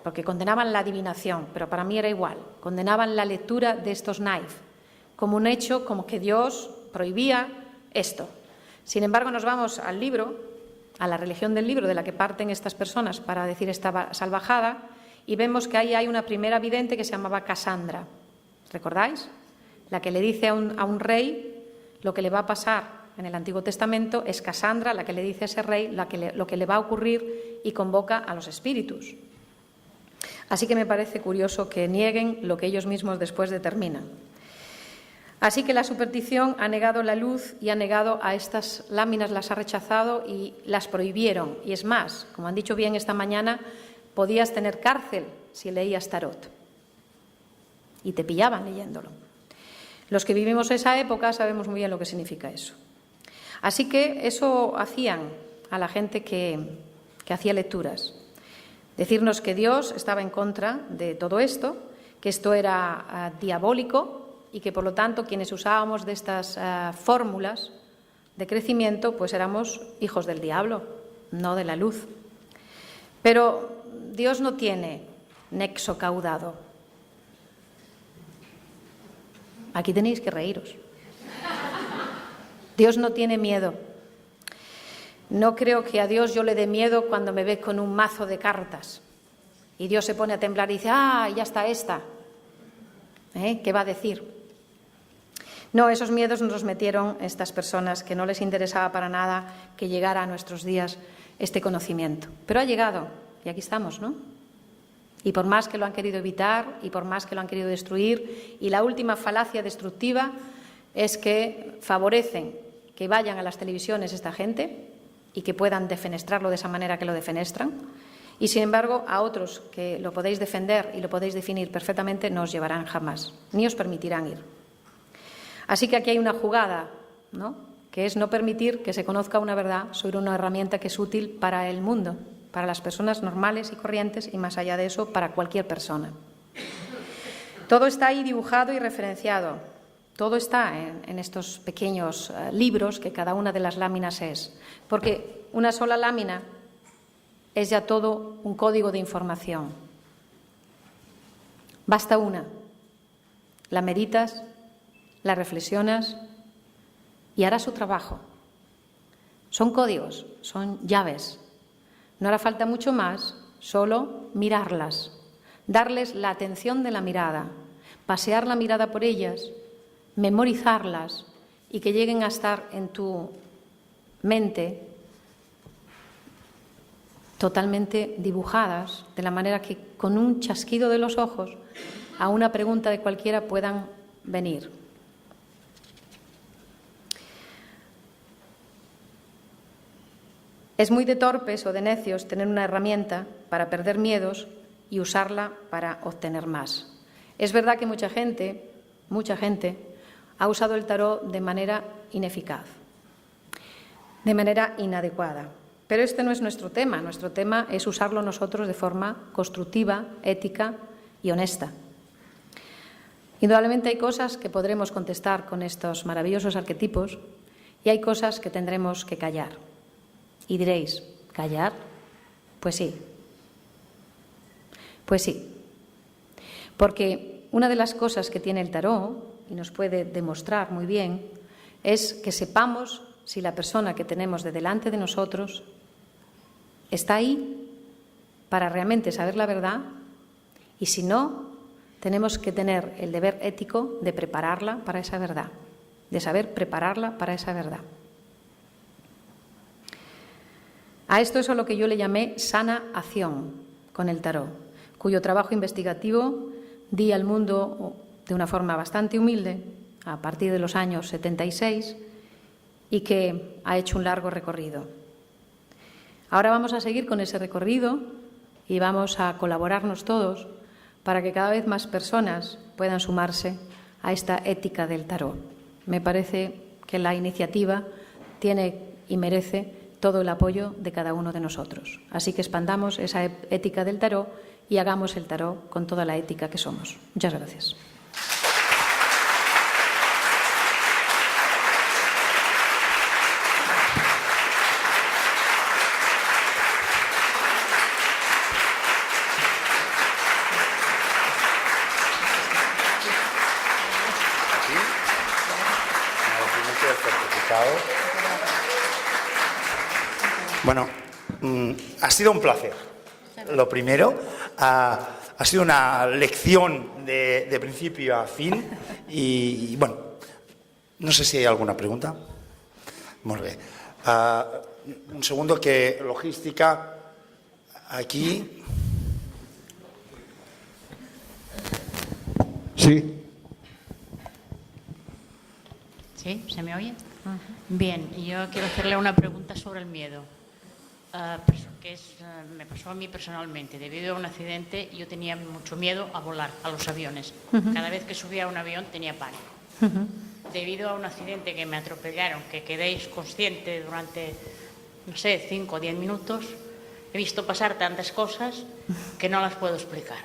porque condenaban la adivinación, pero para mí era igual, condenaban la lectura de estos knife como un hecho, como que Dios prohibía esto. Sin embargo, nos vamos al libro, a la religión del libro de la que parten estas personas para decir esta salvajada, y vemos que ahí hay una primera vidente que se llamaba Casandra. ¿Recordáis? La que le dice a un rey lo que le va a pasar en el Antiguo Testamento, es Casandra la que le dice a ese rey lo que le va a ocurrir y convoca a los espíritus. Así que me parece curioso que nieguen lo que ellos mismos después determinan. Así que la superstición ha negado la luz y ha negado a estas láminas, las ha rechazado y las prohibieron. Y es más, como han dicho bien esta mañana, podías tener cárcel si leías tarot. Y te pillaban leyéndolo. Los que vivimos esa época sabemos muy bien lo que significa eso. Así que eso hacían a la gente que hacía lecturas. Decirnos que Dios estaba en contra de todo esto, que esto era diabólico y que, por lo tanto, quienes usábamos de estas fórmulas de crecimiento, pues éramos hijos del diablo, no de la luz. Pero Dios no tiene nexo caudado. Aquí tenéis que reíros. Dios no tiene miedo. No creo que a Dios yo le dé miedo cuando me ve con un mazo de cartas y Dios se pone a temblar y dice, ¡ah, ya está esta! ¿Qué va a decir? No, esos miedos nos los metieron estas personas que no les interesaba para nada que llegara a nuestros días este conocimiento. Pero ha llegado y aquí estamos, ¿no? Y por más que lo han querido evitar y por más que lo han querido destruir, y la última falacia destructiva es que favorecen que vayan a las televisiones esta gente y que puedan defenestrarlo de esa manera que lo defenestran, y sin embargo a otros que lo podéis defender y lo podéis definir perfectamente no os llevarán jamás, ni os permitirán ir. Así que aquí hay una jugada, ¿no?, que es no permitir que se conozca una verdad sobre una herramienta que es útil para el mundo, para las personas normales y corrientes, y más allá de eso, para cualquier persona. Todo está ahí dibujado y referenciado. Todo está en estos pequeños libros que cada una de las láminas es. Porque una sola lámina es ya todo un código de información. Basta una. La meditas, la reflexionas y hará su trabajo. Son códigos, son llaves. No hará falta mucho más, solo mirarlas, darles la atención de la mirada, pasear la mirada por ellas, memorizarlas y que lleguen a estar en tu mente totalmente dibujadas, de la manera que con un chasquido de los ojos a una pregunta de cualquiera puedan venir. Es muy de torpes o de necios tener una herramienta para perder miedos y usarla para obtener más. Es verdad que mucha gente ha usado el tarot de manera ineficaz, de manera inadecuada. Pero este no es nuestro tema. Nuestro tema es usarlo nosotros de forma constructiva, ética y honesta. Indudablemente hay cosas que podremos contestar con estos maravillosos arquetipos y hay cosas que tendremos que callar. Y diréis, ¿callar? Pues sí. Pues sí. Porque una de las cosas que tiene el tarot, y nos puede demostrar muy bien, es que sepamos si la persona que tenemos de delante de nosotros está ahí para realmente saber la verdad, y si no, tenemos que tener el deber ético de prepararla para esa verdad, de saber prepararla para esa verdad. A esto es a lo que yo le llamé sana acción con el tarot, cuyo trabajo investigativo di al mundo de una forma bastante humilde a partir de los años 76 y que ha hecho un largo recorrido. Ahora vamos a seguir con ese recorrido y vamos a colaborarnos todos para que cada vez más personas puedan sumarse a esta ética del tarot. Me parece que la iniciativa tiene y merece todo el apoyo de cada uno de nosotros. Así que expandamos esa ética del tarot y hagamos el tarot con toda la ética que somos. Muchas gracias. Bueno, ha sido un placer. Lo primero, ha sido una lección de principio a fin y bueno, no sé si hay alguna pregunta. Muy bien. Un segundo, que logística aquí. Sí. ¿Sí? ¿Se me oye? Bien, yo quiero hacerle una pregunta sobre el miedo, que me pasó a mí personalmente. Debido a un accidente, yo tenía mucho miedo a volar, a los aviones. Cada vez que subía a un avión tenía pánico. Debido a un accidente que me atropellaron, que quedé inconsciente durante, no sé, 5 o 10 minutos, he visto pasar tantas cosas que no las puedo explicar.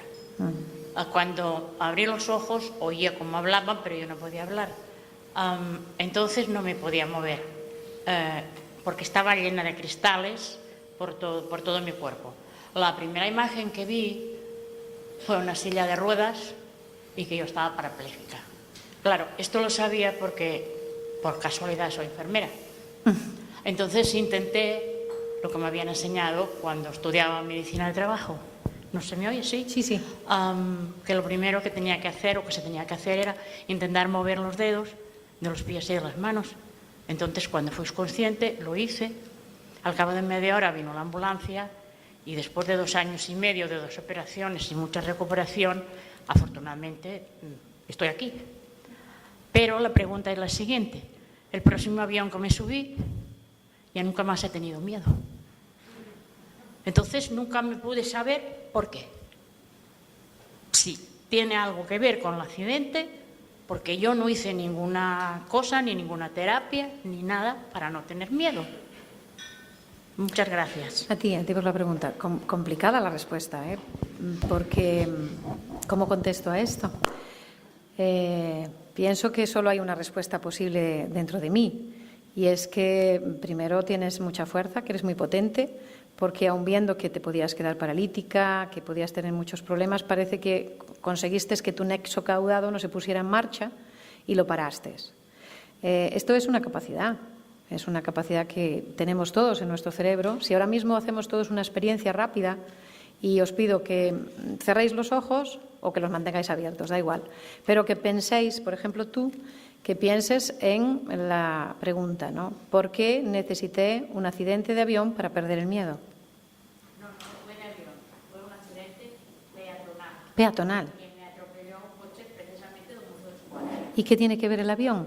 Cuando abrí los ojos, oía cómo hablaban, pero yo no podía hablar. Entonces no me podía mover, porque estaba llena de cristales por todo mi cuerpo. La primera imagen que vi fue una silla de ruedas y que yo estaba parapléjica. Claro, esto lo sabía porque por casualidad soy enfermera. Entonces intenté lo que me habían enseñado cuando estudiaba medicina del trabajo. ¿No se me oye? ¿Sí? Sí, sí. Que lo primero que tenía que hacer, o que se tenía que hacer, era intentar mover los dedos de los pies y de las manos. Entonces, cuando fui consciente, lo hice. Al cabo de media hora vino la ambulancia y después de 2 años y medio de 2 operaciones y mucha recuperación, afortunadamente estoy aquí. Pero la pregunta es la siguiente. El próximo avión que me subí, ya nunca más he tenido miedo. Entonces, nunca me pude saber por qué. Si tiene algo que ver con el accidente, porque yo no hice ninguna cosa, ni ninguna terapia, ni nada para no tener miedo. Muchas gracias. A ti por la pregunta. Complicada la respuesta, porque ¿cómo contesto a esto? Pienso que solo hay una respuesta posible dentro de mí, y es que primero tienes mucha fuerza, que eres muy potente, porque aun viendo que te podías quedar paralítica, que podías tener muchos problemas, parece que conseguiste que tu nexo caudado no se pusiera en marcha y lo paraste. Esto es una capacidad que tenemos todos en nuestro cerebro. Si ahora mismo hacemos todos una experiencia rápida y os pido que cerréis los ojos o que los mantengáis abiertos, da igual, pero que penséis, por ejemplo tú, que pienses en la pregunta, ¿no? ¿Por qué necesité un accidente de avión para perder el miedo? No, no fue de avión, fue un accidente peatonal. Peatonal. Que me atropelló un coche precisamente donde fue su padre. ¿Y qué tiene que ver el avión?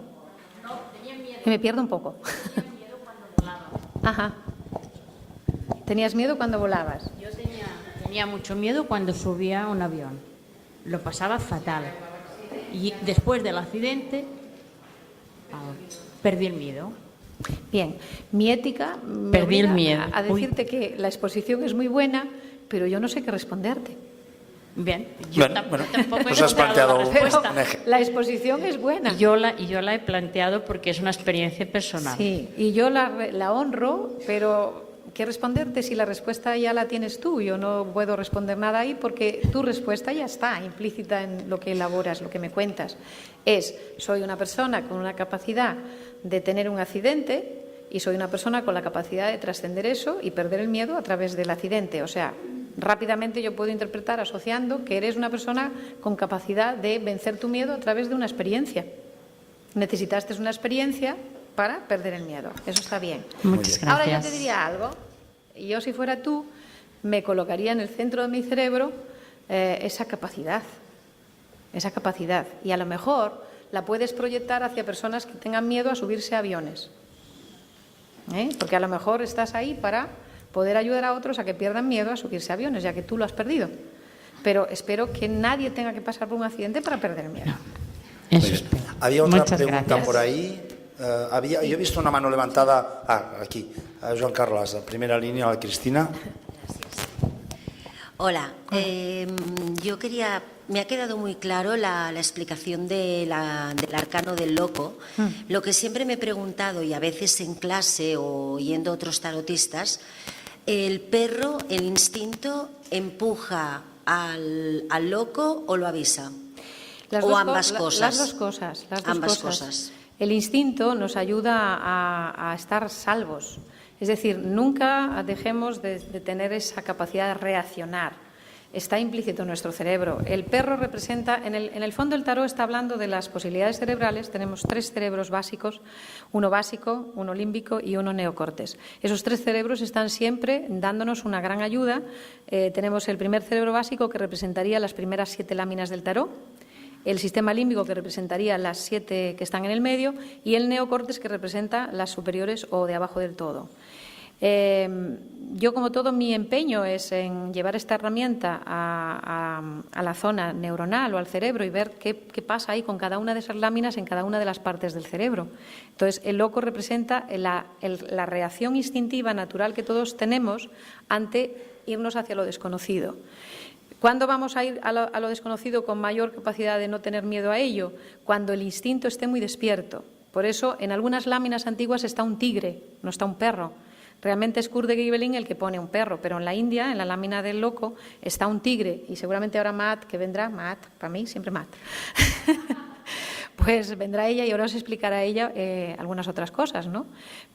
No, tenía miedo. Que me pierdo un poco. Tenía miedo cuando volaba. Ajá. ¿Tenías miedo cuando volabas? Yo tenía mucho miedo cuando subía a un avión. Lo pasaba fatal. Y después del accidente, perdí el miedo. Bien, mi ética me Perdí el obliga miedo. a decirte que la exposición es muy buena, pero yo no sé qué responderte. Bien, yo Bueno, tampoco pues he has encontrado planteado la un respuesta. La exposición es buena. Y yo la he planteado porque es una experiencia personal. Sí, y yo la honro, pero ¿qué responderte si la respuesta ya la tienes tú? Yo no puedo responder nada ahí porque tu respuesta ya está implícita en lo que elaboras, lo que me cuentas. Soy una persona con una capacidad de tener un accidente y soy una persona con la capacidad de trascender eso y perder el miedo a través del accidente. O sea, rápidamente yo puedo interpretar asociando que eres una persona con capacidad de vencer tu miedo a través de una experiencia. Necesitaste una experiencia para perder el miedo. Eso está bien. Muchas gracias. Ahora yo te diría algo. Yo, si fuera tú, me colocaría en el centro de mi cerebro esa capacidad. Esa capacidad. Y a lo mejor la puedes proyectar hacia personas que tengan miedo a subirse a aviones. Porque a lo mejor estás ahí para poder ayudar a otros a que pierdan miedo a subirse a aviones, ya que tú lo has perdido. Pero espero que nadie tenga que pasar por un accidente para perder el miedo. Eso espero. Había otra Muchas pregunta gracias. por ahí. Yo he visto una mano levantada. Aquí. Joan Carlos, la primera línea, a Cristina. Hola, me ha quedado muy claro la explicación del arcano del loco. Lo que siempre me he preguntado, y a veces en clase o yendo a otros tarotistas, ¿el perro, el instinto, empuja al loco o lo avisa? ¿O ambas cosas? Las dos cosas. Ambas cosas. El instinto nos ayuda a estar salvos. Es decir, nunca dejemos de tener esa capacidad de reaccionar. Está implícito en nuestro cerebro. El perro representa, en el fondo el tarot está hablando de las posibilidades cerebrales. Tenemos 3 cerebros básicos, uno básico, uno límbico y uno neocortes. Esos 3 cerebros están siempre dándonos una gran ayuda. Tenemos el primer cerebro básico, que representaría las primeras 7 láminas del tarot, el sistema límbico, que representaría las 7 que están en el medio, y el neocortes, que representa las superiores o de abajo del todo. Yo, como todo, mi empeño es en llevar esta herramienta a la zona neuronal o al cerebro y ver qué pasa ahí con cada una de esas láminas en cada una de las partes del cerebro. Entonces, el loco representa la reacción instintiva natural que todos tenemos ante irnos hacia lo desconocido. ¿Cuándo vamos a ir a lo desconocido con mayor capacidad de no tener miedo a ello? Cuando el instinto esté muy despierto. Por eso, en algunas láminas antiguas está un tigre, no está un perro. Realmente es Kurt de Gibelin el que pone un perro, pero en la India, en la lámina del loco, está un tigre. Y seguramente ahora Matt, que vendrá, Matt, para mí siempre Matt, pues vendrá ella y ahora os explicará ella algunas otras cosas, ¿no?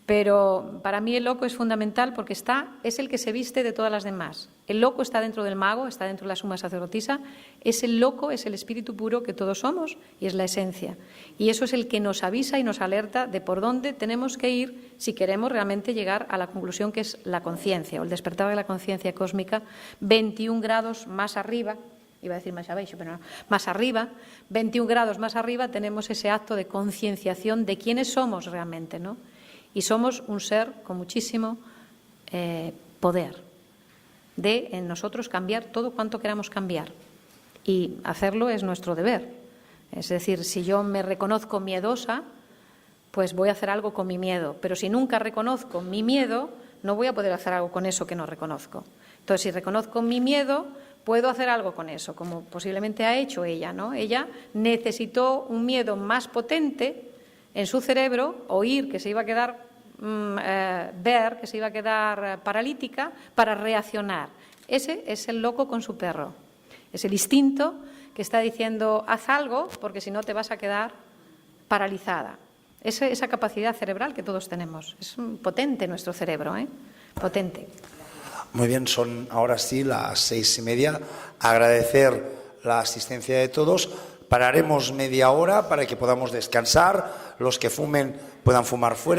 Pero para mí el loco es fundamental porque es el que se viste de todas las demás. El loco está dentro del mago, está dentro de la suma sacerdotisa. Es el loco, es el espíritu puro que todos somos y es la esencia. Y eso es el que nos avisa y nos alerta de por dónde tenemos que ir si queremos realmente llegar a la conclusión que es la conciencia o el despertar de la conciencia cósmica 21 grados más arriba. Iba a decir más abajo, pero no, más arriba, 21 grados más arriba, tenemos ese acto de concienciación de quiénes somos realmente, ¿no? Y somos un ser con muchísimo poder de en nosotros cambiar todo cuanto queramos cambiar. Y hacerlo es nuestro deber. Es decir, si yo me reconozco miedosa, pues voy a hacer algo con mi miedo. Pero si nunca reconozco mi miedo, no voy a poder hacer algo con eso que no reconozco. Entonces, si reconozco mi miedo, puedo hacer algo con eso, como posiblemente ha hecho ella, ¿no? Ella necesitó un miedo más potente en su cerebro, oír que se iba a quedar, ver que se iba a quedar paralítica, para reaccionar. Ese es el loco con su perro. Es el instinto que está diciendo, haz algo, porque si no te vas a quedar paralizada. Esa capacidad cerebral que todos tenemos. Es potente nuestro cerebro, potente. Muy bien, son ahora sí las 6:30. Agradecer la asistencia de todos. Pararemos media hora para que podamos descansar, los que fumen puedan fumar fuera.